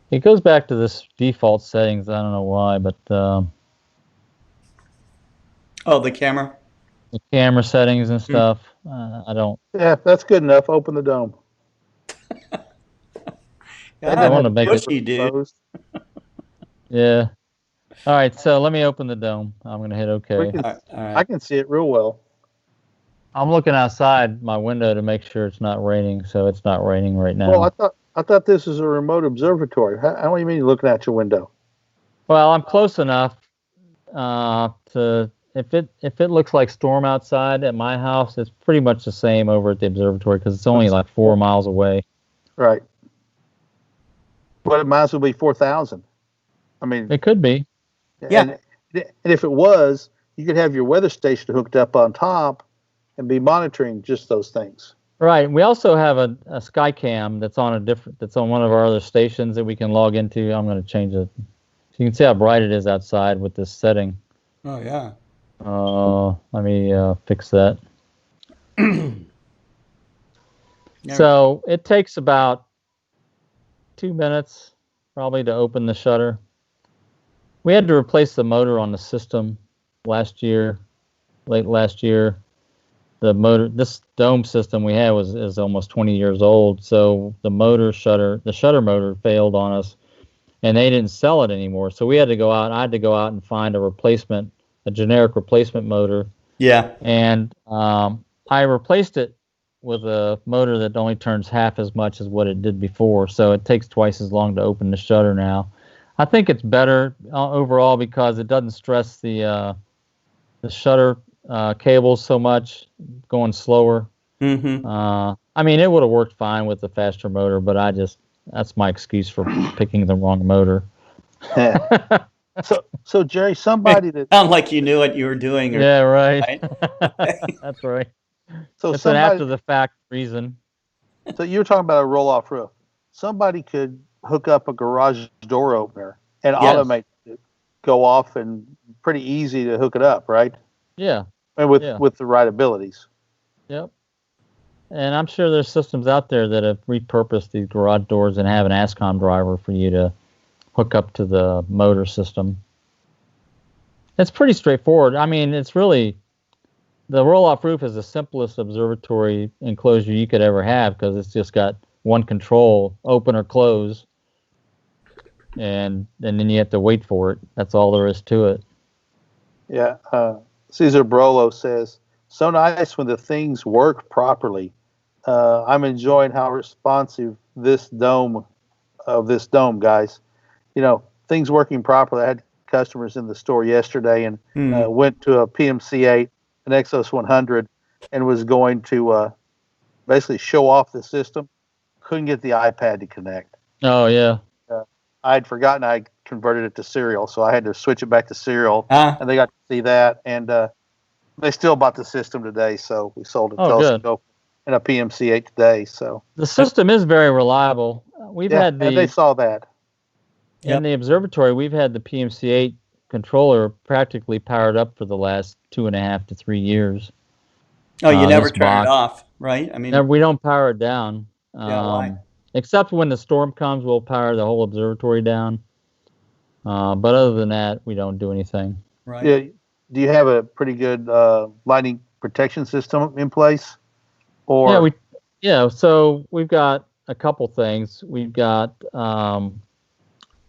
S2: it goes back to this default settings. I don't know why, but
S1: the camera?
S2: The camera settings and stuff. I don't.
S3: Yeah, that's good enough. Open the dome.
S1: I want to make it dude.
S2: Yeah. All right, so let me open the dome. I'm going to hit OK.
S3: All right. I can see it real well.
S2: I'm looking outside my window to make sure it's not raining, so it's not raining right now.
S3: Well, I thought this was a remote observatory. How do you mean you're looking out your window?
S2: Well, I'm close enough to if it looks like storm outside at my house, it's pretty much the same over at the observatory because it's only like 4 miles away.
S3: Right. But it might as well be 4,000. I mean,
S2: it could be.
S1: Yeah.
S3: And if it was, you could have your weather station hooked up on top and be monitoring just those things.
S2: Right. We also have a Skycam that's on one of our other stations that we can log into. I'm going to change it. So you can see how bright it is outside with this setting.
S1: Oh, yeah.
S2: Let me fix that. So it takes about 2 minutes probably to open the shutter. We had to replace the motor on the system late last year. The motor, this dome system we had is almost 20 years old. So the shutter motor failed on us, and they didn't sell it anymore. So I had to go out and find a generic replacement motor.
S1: Yeah.
S2: And I replaced it with a motor that only turns half as much as what it did before. So it takes twice as long to open the shutter now. I think it's better overall because it doesn't stress the shutter cables so much, going slower.
S1: Mm-hmm.
S2: I mean, it would have worked fine with the faster motor, but that's my excuse for picking the wrong motor.
S3: Yeah. So Jerry, somebody that
S1: Sound like you knew what you were doing. Or,
S2: Yeah, right.
S1: right?
S2: That's right.
S3: so
S2: It's an
S3: somebody
S2: after the fact reason.
S3: so you were talking about a roll off roof. Somebody could hook up a garage door opener and
S1: Yes.
S3: automate it, go off, and pretty easy to hook it up, right?
S2: Yeah.
S3: And with
S2: Yeah.
S3: with the right abilities.
S2: Yep. And I'm sure there's systems out there that have repurposed these garage doors and have an ASCOM driver for you to hook up to the motor system. It's pretty straightforward. I mean, it's really, the roll-off roof is the simplest observatory enclosure you could ever have because it's just got one control, open or close, and then you have to wait for it. That's all there is to it.
S3: Yeah. Cesar Brolo says, so nice when the things work properly. I'm enjoying how responsive this dome, guys. You know, things working properly. I had customers in the store yesterday and went to a PMC-Eight, an Exos 100, and was going to basically show off the system. Couldn't get the iPad to connect.
S2: Oh, yeah.
S3: I'd forgotten I converted it to serial, so I had to switch it back to serial, and they got to see that. And they still bought the system today, so we sold a telescope and a PMC-Eight today. So
S2: the system is very reliable.
S3: and they saw that.
S2: In the observatory, we've had the PMC-8 controller practically powered up for the last 2.5 to 3 years.
S1: Oh, you never turn it off, right? I mean,
S2: we don't power it down.
S1: Why?
S2: Except when the storm comes, we'll power the whole observatory down. But other than that, we don't do anything.
S1: Right.
S3: Yeah. Do you have a pretty good lightning protection system in place? Or
S2: so we've got a couple things. We've got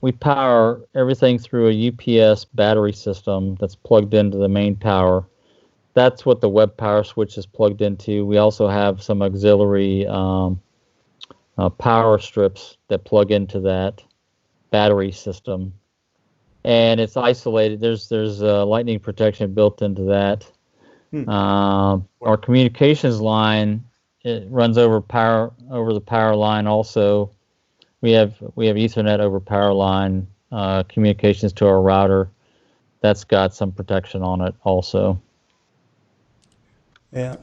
S2: we power everything through a UPS battery system that's plugged into the main power. That's what the web power switch is plugged into. We also have some auxiliary power strips that plug into that battery system, and it's isolated. There's lightning protection built into that. Our communications line, it runs over the power line also. We have Ethernet over power line, communications to our router. That's got some protection on it also.
S1: Yeah.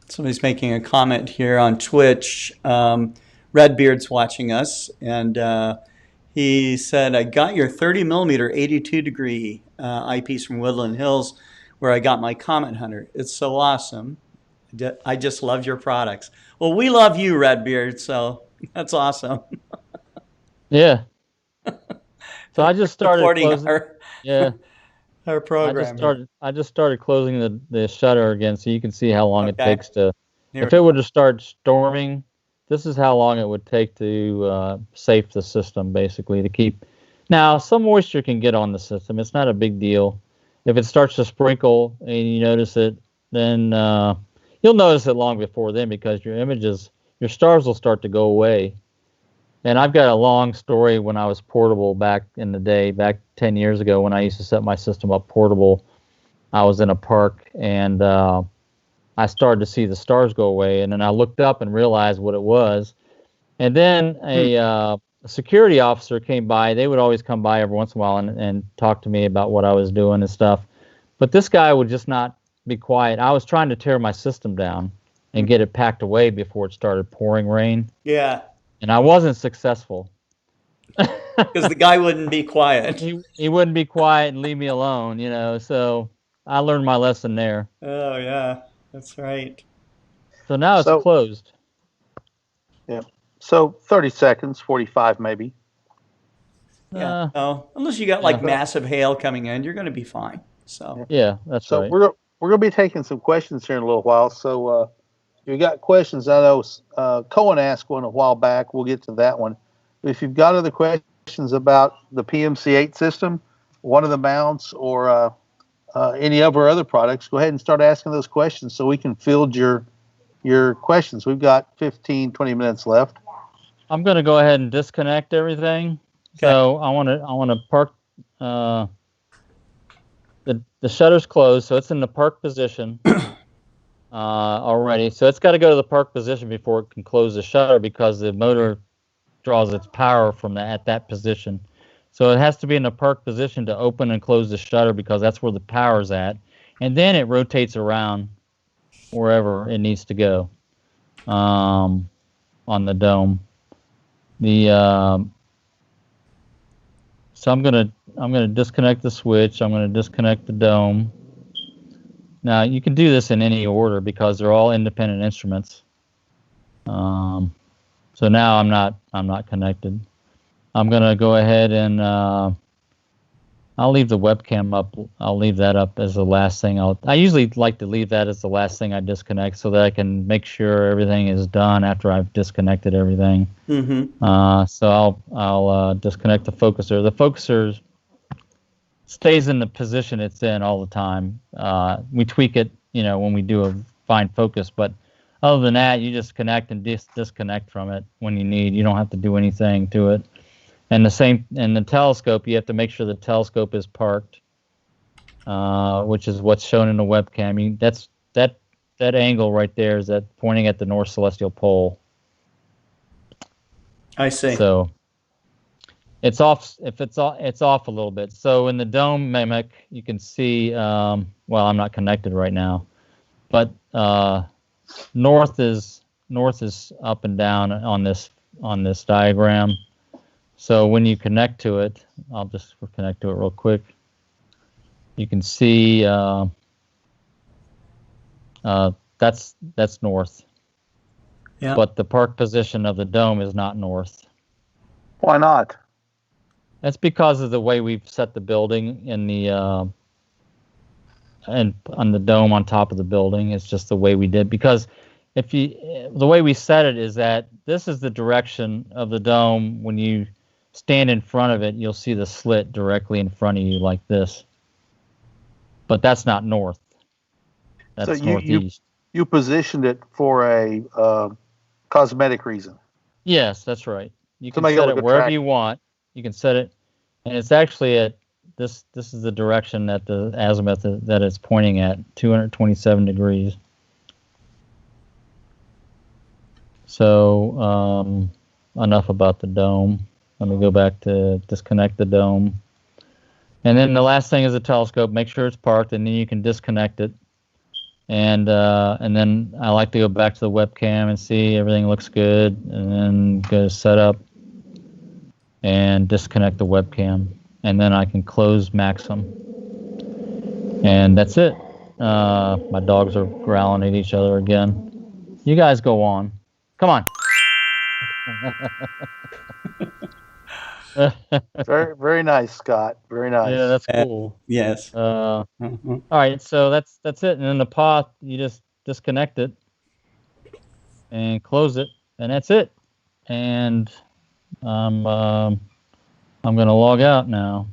S1: Somebody's making a comment here on Twitch. Redbeard's watching us, and he said, I got your 30 millimeter 82 degree eyepiece from Woodland Hills where I got my Comet Hunter. It's so awesome. I just love your products. Well, we love you, Redbeard, so that's awesome.
S2: Yeah. So I just started closing
S1: our program.
S2: I just started closing the shutter again, so you can see how long it takes to.
S1: Here
S2: if it were to start storming, this is how long it would take to safe the system, basically, to keep. Now, some moisture can get on the system. It's not a big deal. If it starts to sprinkle and you notice it, then you'll notice it long before then because your stars will start to go away. And I've got a long story when I was portable back in the day, back 10 years ago when I used to set my system up portable. I was in a park and I started to see the stars go away. And then I looked up and realized what it was. And then a security officer came by. They would always come by every once in a while and talk to me about what I was doing and stuff. But this guy would just not be quiet. I was trying to tear my system down and get it packed away before it started pouring rain.
S1: Yeah.
S2: And I wasn't successful.
S1: Because the guy wouldn't be quiet.
S2: He wouldn't be quiet and leave me alone, so I learned my lesson there.
S1: Oh, yeah, that's right.
S2: So now it's closed.
S3: Yeah. So 30 seconds, 45 maybe.
S1: Yeah. Unless you got massive hail coming in, you're going to be fine. So
S2: yeah, that's right.
S3: So we're going to be taking some questions here in a little while. So if you got questions, I know Cohen asked one a while back. We'll get to that one. But if you've got other questions about the PMC-8 system, one of the mounts, or any of our other products, go ahead and start asking those questions so we can field your questions. We've got 15, 20 minutes left.
S2: I'm going to go ahead and disconnect everything So I want to park. The shutter's closed, so it's in the park position already. So it's got to go to the park position before it can close the shutter because the motor draws its power from at that position. So it has to be in the park position to open and close the shutter because that's where the power's at. And then it rotates around wherever it needs to go on the dome. So I'm gonna disconnect the switch. I'm gonna disconnect the dome. Now you can do this in any order because they're all independent instruments. So now I'm not connected. I'm gonna go ahead and I'll leave the webcam up. I'll leave that up as the last thing. I usually like to leave that as the last thing I disconnect so that I can make sure everything is done after I've disconnected everything. So I'll disconnect the focuser. The focuser stays in the position it's in all the time. We tweak it, when we do a fine focus, but other than that, you just connect and disconnect from it when you need. You don't have to do anything to it. And the same in the telescope, you have to make sure the telescope is parked, which is what's shown in the webcam. That angle right there is pointing at the North Celestial Pole.
S1: I see.
S2: So it's off. If it's off a little bit. So in the dome mimic, you can see. Well, I'm not connected right now, but north is up and down on this diagram. So when you connect to it, I'll just connect to it real quick. You can see that's north.
S1: Yeah.
S2: But the park position of the dome is not north.
S3: Why not?
S2: That's because of the way we've set the building in the and on the dome on top of the building. It's just the way we did because the way we set it is that this is the direction of the dome. When you stand in front of it, you'll see the slit directly in front of you like this. But that's not north. That's northeast.
S3: You positioned it for a cosmetic reason.
S2: Yes, that's right. You can
S3: make it
S2: set
S3: look
S2: it wherever
S3: attractive.
S2: you want. You can set it, and it's actually at this is the direction that the azimuth that it's pointing at, 227 degrees. So enough about the dome. Let me go back to disconnect the dome. And then the last thing is the telescope. Make sure it's parked, and then you can disconnect it. And then I like to go back to the webcam and see everything looks good, and then go to setup and disconnect the webcam. And then I can close Maxim. And that's it. My dogs are growling at each other again. You guys go on. Come on.
S3: Very, very nice, Scott. Very nice.
S2: Yeah, that's cool.
S1: Yes.
S2: All right, so that's it. And then the paw, you just disconnect it and close it, and that's it. And I'm gonna log out now.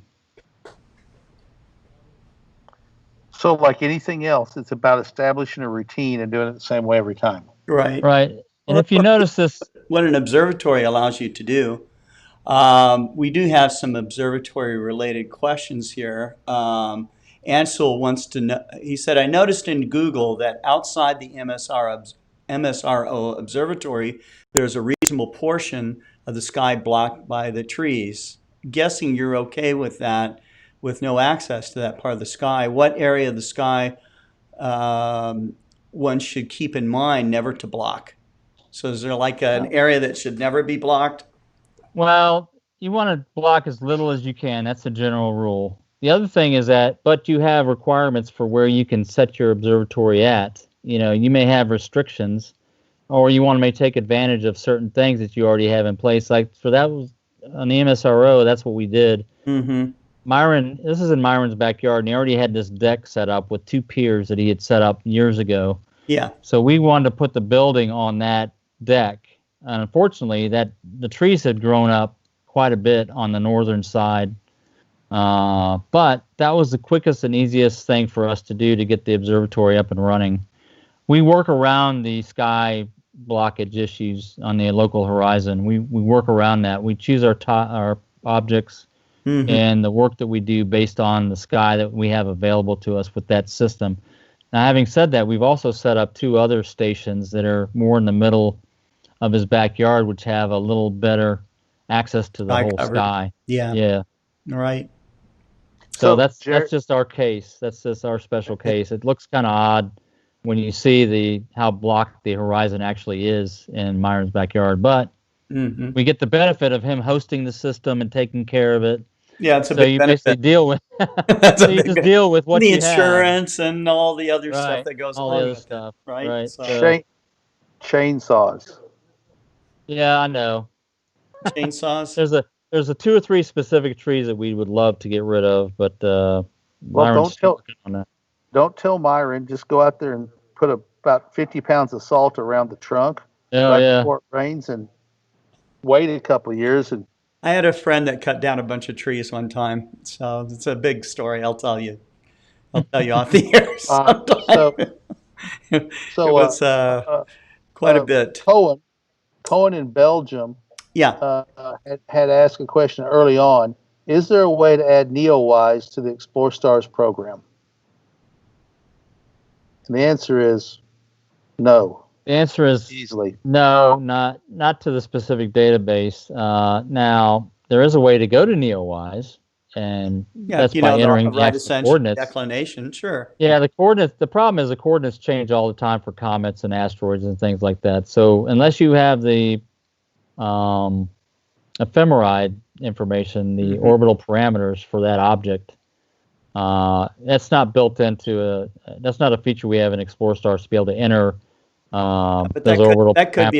S3: So, like anything else, it's about establishing a routine and doing it the same way every time.
S1: Right.
S2: Right. And if you notice this,
S1: What an observatory allows you to do. We do have some observatory-related questions here. Ansel wants to know, he said, I noticed in Google that outside the MSRO observatory, there's a reasonable portion of the sky blocked by the trees. Guessing you're okay with that, with no access to that part of the sky. What area of the sky one should keep in mind never to block? So is there like an area that should never be blocked?
S2: well, you want to block as little as you can. That's the general rule. The other thing is but you have requirements for where you can set your observatory at. You may have restrictions, or you may take advantage of certain things that you already have in place. Like for that was on the MSRO, that's what we did.
S1: Mm-hmm.
S2: Myron, this is in Myron's backyard, and he already had this deck set up with 2 piers that he had set up years ago.
S1: Yeah.
S2: So we wanted to put the building on that deck. And unfortunately, the trees had grown up quite a bit on the northern side. But that was the quickest and easiest thing for us to do to get the observatory up and running. We work around the sky blockage issues on the local horizon. We work around that. We choose our objects and the work that we do based on the sky that we have available to us with that system. Now, having said that, we've also set up 2 other stations that are more in the middle of his backyard, which have a little better access to the
S1: Sky
S2: whole
S1: covered.
S2: sky.
S1: Yeah.
S2: Yeah.
S1: Right.
S2: So that's just our case. That's just our special case. It looks kind of odd when you see how blocked the horizon actually is in Myron's backyard, but we get the benefit of him hosting the system and taking care of it.
S1: Yeah, it's a
S2: so
S1: big
S2: you
S1: benefit.
S2: basically deal with
S1: That's
S2: so you just deal with what
S1: the
S2: you
S1: insurance and all the other stuff
S2: right.
S1: that goes
S2: all
S1: along
S2: the other
S1: with
S2: stuff,
S1: it, right?
S2: right?
S1: So,
S3: chainsaws.
S2: Yeah, I know.
S1: Chainsaws.
S2: There's a 2 or 3 specific trees that we would love to get rid of, but
S3: Well,
S2: on that.
S3: don't tell Myron. Just go out there and put about 50 pounds of salt around the trunk before it rains, and wait a couple of years. And
S1: I had a friend that cut down a bunch of trees one time, so it's a big story. I'll tell you off the air sometime. It was quite a bit.
S3: Cohen in Belgium
S1: Yeah.
S3: had asked a question early on. Is there a way to add NeoWise to the Explore Stars program? And the answer is no.
S2: The answer is
S3: easily
S2: no, not to the specific database. Now, there is a way to go to NeoWise, and that's by entering the actual coordinates.
S1: Declination, sure.
S2: Yeah, the coordinates. The problem is the coordinates change all the time for comets and asteroids and things like that. So unless you have the ephemeride information, the orbital parameters for that object, that's not built into that's not a feature we have in Explore Stars to be able to enter.
S1: But that could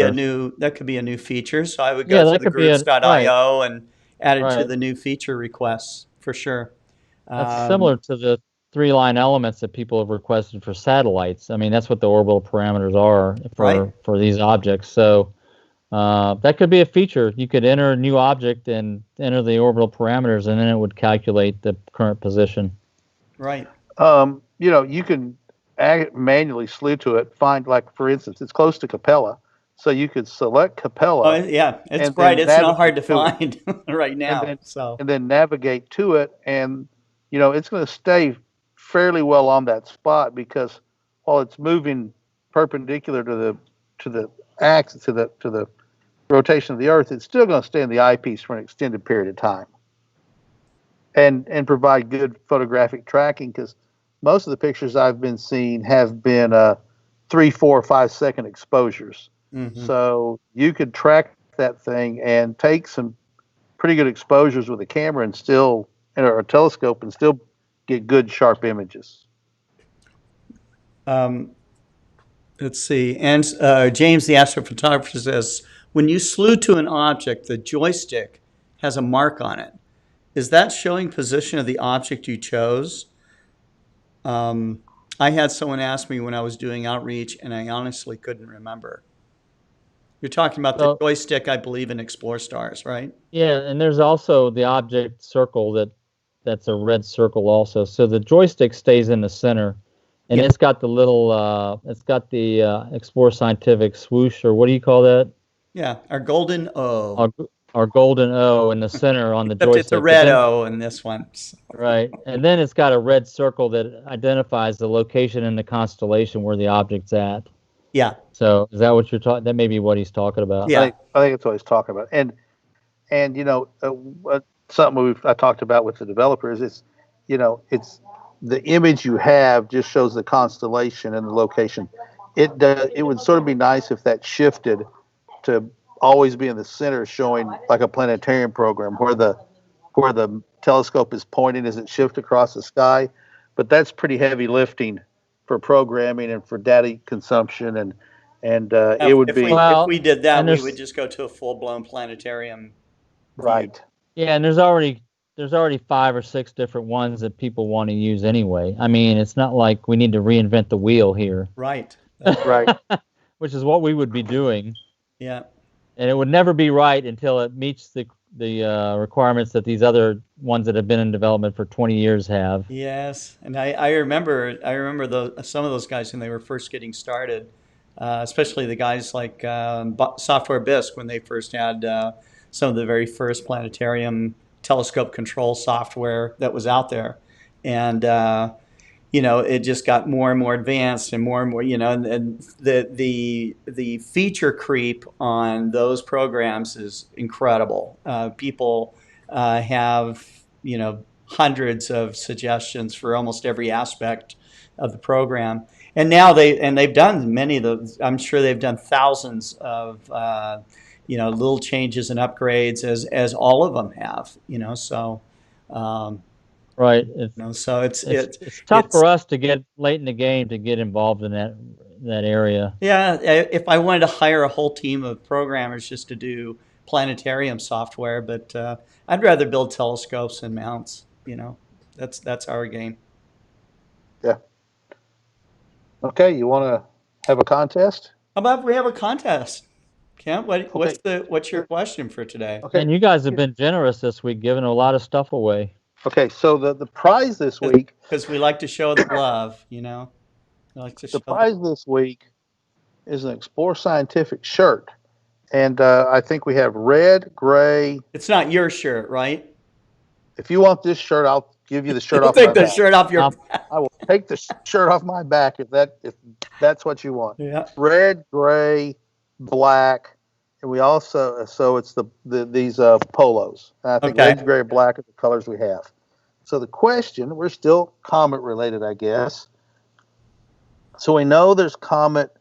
S1: be a new feature. So I would go to the groups.io and add it to the new feature requests for sure.
S2: That's similar to the 3-line elements that people have requested for satellites. I mean, that's what the orbital parameters are for these objects. So that could be a feature. You could enter a new object and enter the orbital parameters, and then it would calculate the current position.
S1: Right.
S3: You can manually slew to it. Find, like, for instance, it's close to Capella, so you could select Capella.
S1: Oh, yeah, it's bright. It's not hard to find right now.
S3: And then navigate to it, and it's going to stay fairly well on that spot, because while it's moving perpendicular to the axis, to the rotation of the Earth, it's still going to stay in the eyepiece for an extended period of time, and provide good photographic tracking, because most of the pictures I've been seeing have been 3, 4, 5 second exposures. So you could track that thing and take some pretty good exposures with a camera and still, or a telescope, and still get good sharp images.
S1: Let's see. And James, the astrophotographer, says, when you slew to an object, the joystick has a mark on it. Is that showing position of the object you chose? I had someone ask me when I was doing outreach, and I honestly couldn't remember. You're talking about the joystick, I believe, in Explore Stars, right?
S2: Yeah, and there's also the object circle that's a red circle also. So the joystick stays in the center, and it's got the little, Explore Scientific swoosh, or what do you call that?
S1: Yeah, our golden O.
S2: Our golden O in the center on the joystick.
S1: It's a red O in this one.
S2: Right. And then it's got a red circle that identifies the location in the constellation where the object's at.
S1: Yeah.
S2: So is that what you're talking? That may be what he's talking about.
S3: Yeah, I think that's what he's talking about. And something I talked about with the developers is, it's the image you have just shows the constellation and the location. It would sort of be nice if that shifted to always be in the center, showing like a planetarium program where the telescope is pointing as it shifts across the sky. But that's pretty heavy lifting for programming and for data consumption, and it would be
S1: if we did that, we would just go to a full-blown planetarium.
S3: Right.
S2: Yeah, and there's already 5 or 6 different ones that people want to use anyway. I mean, it's not like we need to reinvent the wheel here.
S1: Right.
S3: Right.
S2: Which is what we would be doing.
S1: Yeah.
S2: And it would never be right until it meets the requirements that these other ones that have been in development for 20 years have.
S1: Yes, and I remember some of those guys when they were first getting started, especially the guys like Software Bisque when they first had some of the very first planetarium telescope control software that was out there. And, it just got more and more advanced and more, and the feature creep on those programs is incredible. People have, hundreds of suggestions for almost every aspect of the program. And now they've done many of those. I'm sure they've done thousands of, little changes and upgrades as all of them have, so,
S2: Right.
S1: so
S2: It's tough for us to get late in the game to get involved in that area.
S1: Yeah, if I wanted to hire a whole team of programmers just to do planetarium software, but I'd rather build telescopes and mounts. That's our game.
S3: Yeah. Okay, you want to have a contest?
S1: How about if we have a contest? Kent, what's your question for today?
S3: Okay.
S2: And you guys have been generous this week, giving a lot of stuff away.
S3: Okay, so the prize this week,
S1: because we like to show the love, We like to
S3: the prize this week is an Explore Scientific shirt, and I think we have red, gray.
S1: It's not your shirt, right?
S3: If you want this shirt, I'll give you the shirt off.
S1: Take the shirt off your.
S3: I will take the shirt off my back if that's what you want.
S1: Yeah.
S3: Red, gray, black, and we also so it's these polos. And I think red, gray, black are the colors we have. So the question, we're still comet related, I guess. So we know there's comet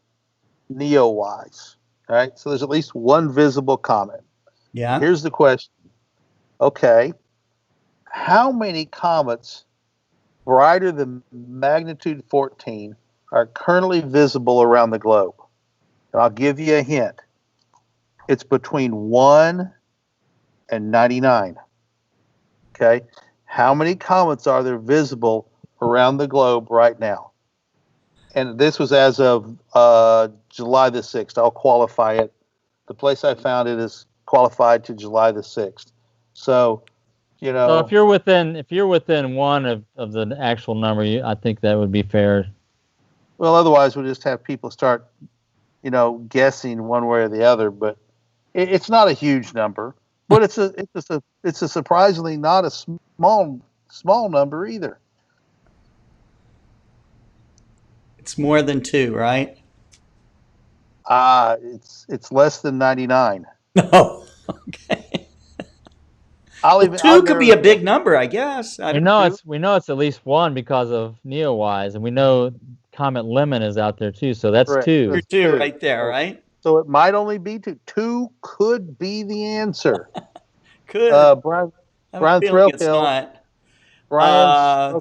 S3: Neowise, right? So there's at least one visible comet.
S1: Yeah.
S3: Here's the question. Okay. How many comets brighter than magnitude 14 are currently visible around the globe? And I'll give you a hint. It's between 1 and 99. Okay. How many comets are there visible around the globe right now? And this was as of July the 6th. I'll qualify it. The place I found it is qualified to July the 6th. So,
S2: So if you're within one of the actual number, I think that would be fair.
S3: Well, otherwise we'll just have people start, guessing one way or the other. But it's not a huge number. But it's a surprisingly not a small number either.
S1: It's more than 2, right?
S3: It's less than 99.
S1: No. Okay. Two could be a big number, I guess.
S2: We know it's at least 1 because of Neowise, and we know Comet Lemon is out there too. So that's
S3: Correct.
S2: 2.
S1: You're 2 right there, right?
S3: So it might only be 2. 2 could be the answer.
S1: Could.
S3: Brian
S1: Threlkeld.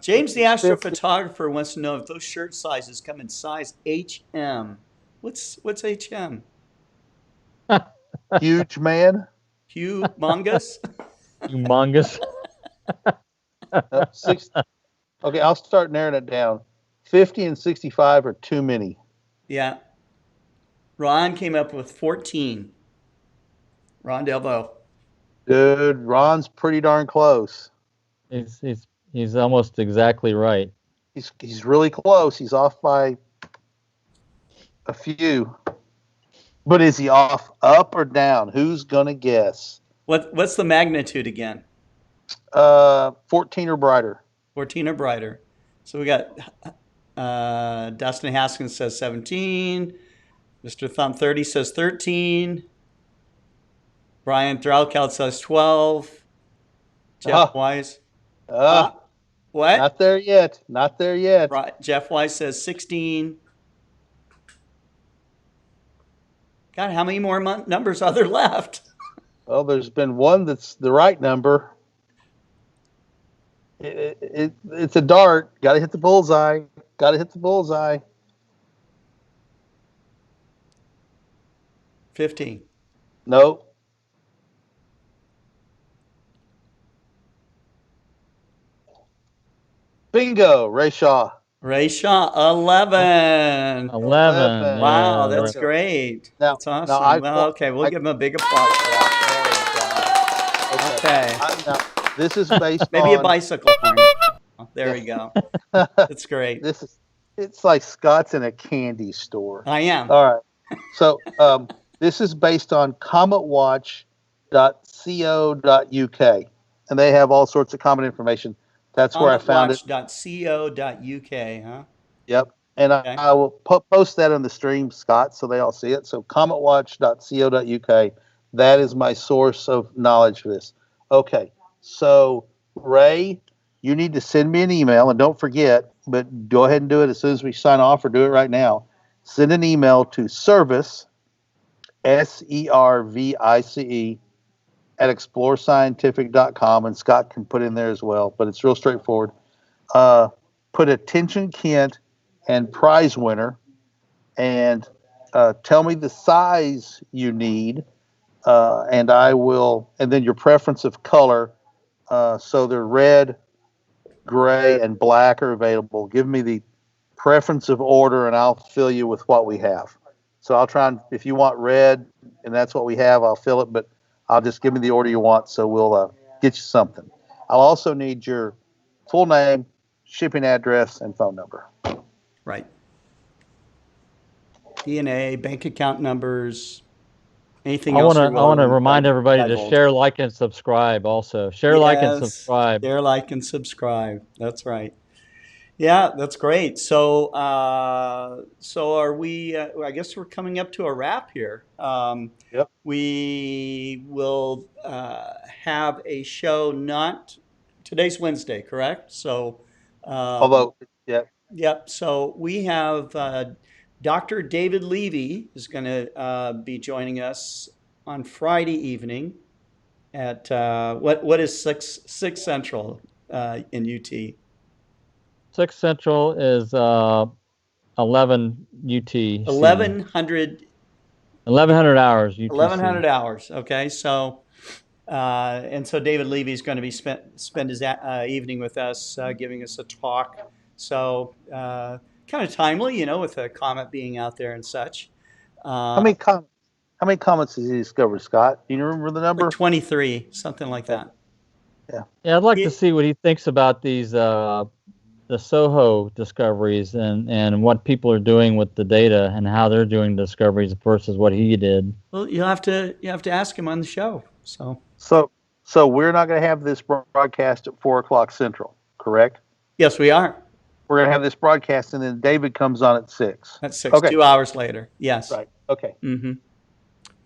S1: James the astrophotographer wants to know if those shirt sizes come in size HM. What's HM?
S3: Huge man.
S1: Humongous?
S2: Humongous.
S3: 6. Okay, I'll start narrowing it down. 50 and 65 are too many.
S1: Yeah. Ron came up with 14. Ron Delvo.
S3: Dude, Ron's pretty darn close.
S2: He's almost exactly right.
S3: He's really close. He's off by a few. But is he off up or down? Who's gonna guess?
S1: What's the magnitude again?
S3: 14 or brighter.
S1: 14 or brighter. So we got Dustin Haskins says 17. Mr. Thumb 30 says 13. Brian Threlkeld says 12. Jeff Wise. What?
S3: Not there yet. Not there yet.
S1: Right. Jeff Wise says 16. God, how many more numbers are there left?
S3: Well, there's been one that's the right number. It's a dart. Got to hit the bullseye. Got to hit the bullseye.
S1: 15.
S3: No. Bingo, Ray Shaw.
S1: Ray Shaw, 11.
S2: 11.
S1: Wow, that's great.
S3: Now,
S1: that's awesome. Okay, we'll give him a big applause for that. There you go. Okay.
S3: Now, this is based
S1: maybe
S3: on...
S1: a bicycle horn. There you go. That's great.
S3: It's like Scott's in a candy store.
S1: I am.
S3: All right. So this is based on cometwatch.co.uk. and they have all sorts of common information. That's where I found it.
S1: CometWatch.co.uk, huh?
S3: Yep. And
S1: Okay.
S3: I will post that on the stream, Scott, so they all see it. So cometwatch.co.uk. That is my source of knowledge for this. Okay. So, Ray, you need to send me an email, and don't forget, but go ahead and do it as soon as we sign off, or do it right now. Send an email to service, SERVICE, at explorescientific.com, and Scott can put in there as well, but it's real straightforward. Put attention Kent and prize winner, and tell me the size you need, and I will, and then your preference of color. So they're red, gray, and black are available. Give me the preference of order, and I'll fill you with what we have. So I'll try and, if you want red, and that's what we have, I'll fill it, but I'll just give me the order you want, so we'll get you something. I'll also need your full name, shipping address, and phone number.
S1: Right. DNA, bank account numbers, anything else you're
S2: I want to
S1: willing
S2: remind everybody to
S1: divulge.
S2: share, like, and subscribe also. Share, like, and
S1: Yes,
S2: subscribe.
S1: share, like, and subscribe. That's right. Yeah, that's great. So, so are we? I guess we're coming up to a wrap here.
S3: Yep.
S1: We will have a show. Not today's Wednesday, correct? So,
S3: Although, yeah.
S1: yep. So we have Dr. David Levy is going to be joining us on Friday evening at what is six Central in UT.
S2: 6 Central is 11 UTC.
S1: 1100
S2: hours UTC.
S1: 1100 hours. Okay, so and so David Levy is going to be spend his evening with us, giving us a talk. So kind of timely, you know, with a comet being out there and such.
S3: How many comets has he discovered, Scott? Do you remember the number?
S1: Like 23, something like that.
S2: Yeah, I'd like to see what he thinks about these the SOHO discoveries and what people are doing with the data and how they're doing discoveries versus what he did.
S1: Well, you have to ask him on the show. So
S3: we're not going to have this broadcast at 4:00 Central, correct?
S1: yes, we are.
S3: We're going to have this broadcast, and then David comes on at 6.
S1: At 6,
S3: Okay.
S1: 2 hours later. Yes.
S3: Right. Okay.
S1: Mm-hmm.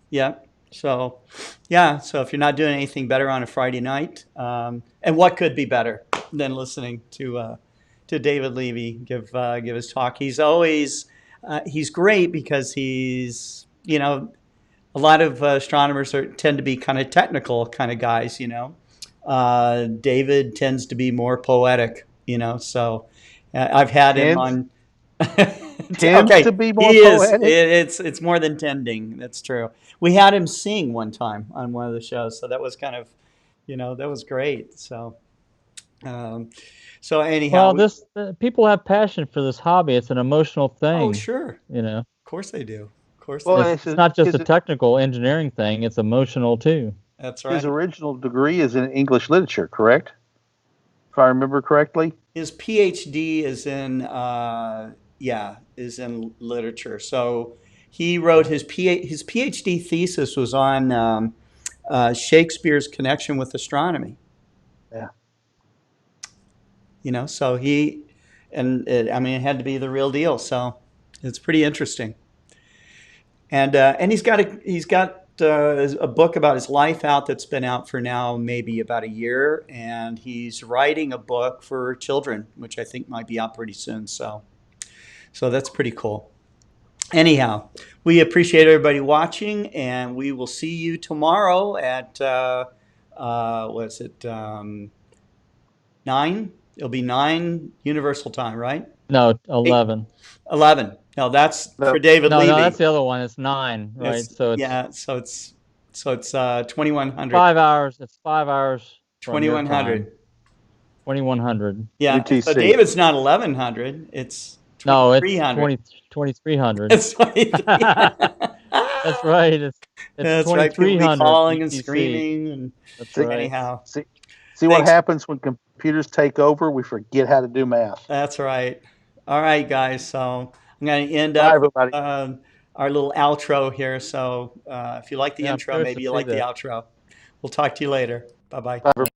S1: Yeah. So, yeah. So if you're not doing anything better on a Friday night, and what could be better than listening to David Levy give his talk? He's always he's great because he's, you know, a lot of astronomers tend to be kind of technical kind of guys, you know. David tends to be more poetic, you know. So I've had him on.
S3: Tends to be more poetic.
S1: It's more than tending. That's true. We had him sing one time on one of the shows, so that was kind of, you know, that was great. So, so anyhow,
S2: well, people have passion for this hobby. It's an emotional thing.
S1: Oh, sure.
S2: You know,
S1: of course they do. Of course,
S3: Well,
S1: they do.
S2: it's not just a technical engineering thing. It's emotional too.
S1: That's right.
S3: His original degree is in English literature, correct? If I remember correctly.
S1: His PhD is in literature. So he wrote his PhD thesis was on Shakespeare's connection with astronomy.
S3: Yeah.
S1: You know, so it had to be the real deal. So it's pretty interesting. And he's got a book about his life out that's been out for now maybe about a year, and he's writing a book for children, which I think might be out pretty soon. So that's pretty cool. Anyhow, we appreciate everybody watching, and we will see you tomorrow at 9? It'll be 9 Universal Time, right?
S2: No, 11.
S1: 11. No, that's for David Levy.
S2: No, that's the other one. It's 9, right? So
S1: it's 2100.
S2: 5 hours. It's 5 hours.
S1: 2100.
S2: 2100.
S1: Yeah.
S3: UTC.
S1: So David's not 1100. It's 2300.
S2: It's 2300.
S1: It's 2300.
S2: That's right. It's
S1: That's right. People be
S2: 2300
S1: calling and
S2: UTC.
S1: screaming and
S2: That's right.
S1: anyhow.
S3: See what happens when computers take over? We forget how to do math.
S1: That's right. All right, guys. So I'm going to end
S3: Bye,
S1: up
S3: everybody.
S1: our little outro here. So if you like the intro,
S2: curious
S1: maybe
S2: to
S1: you
S2: see
S1: like the
S2: that.
S1: outro. We'll talk to you later. Bye-bye.
S3: Bye, everybody.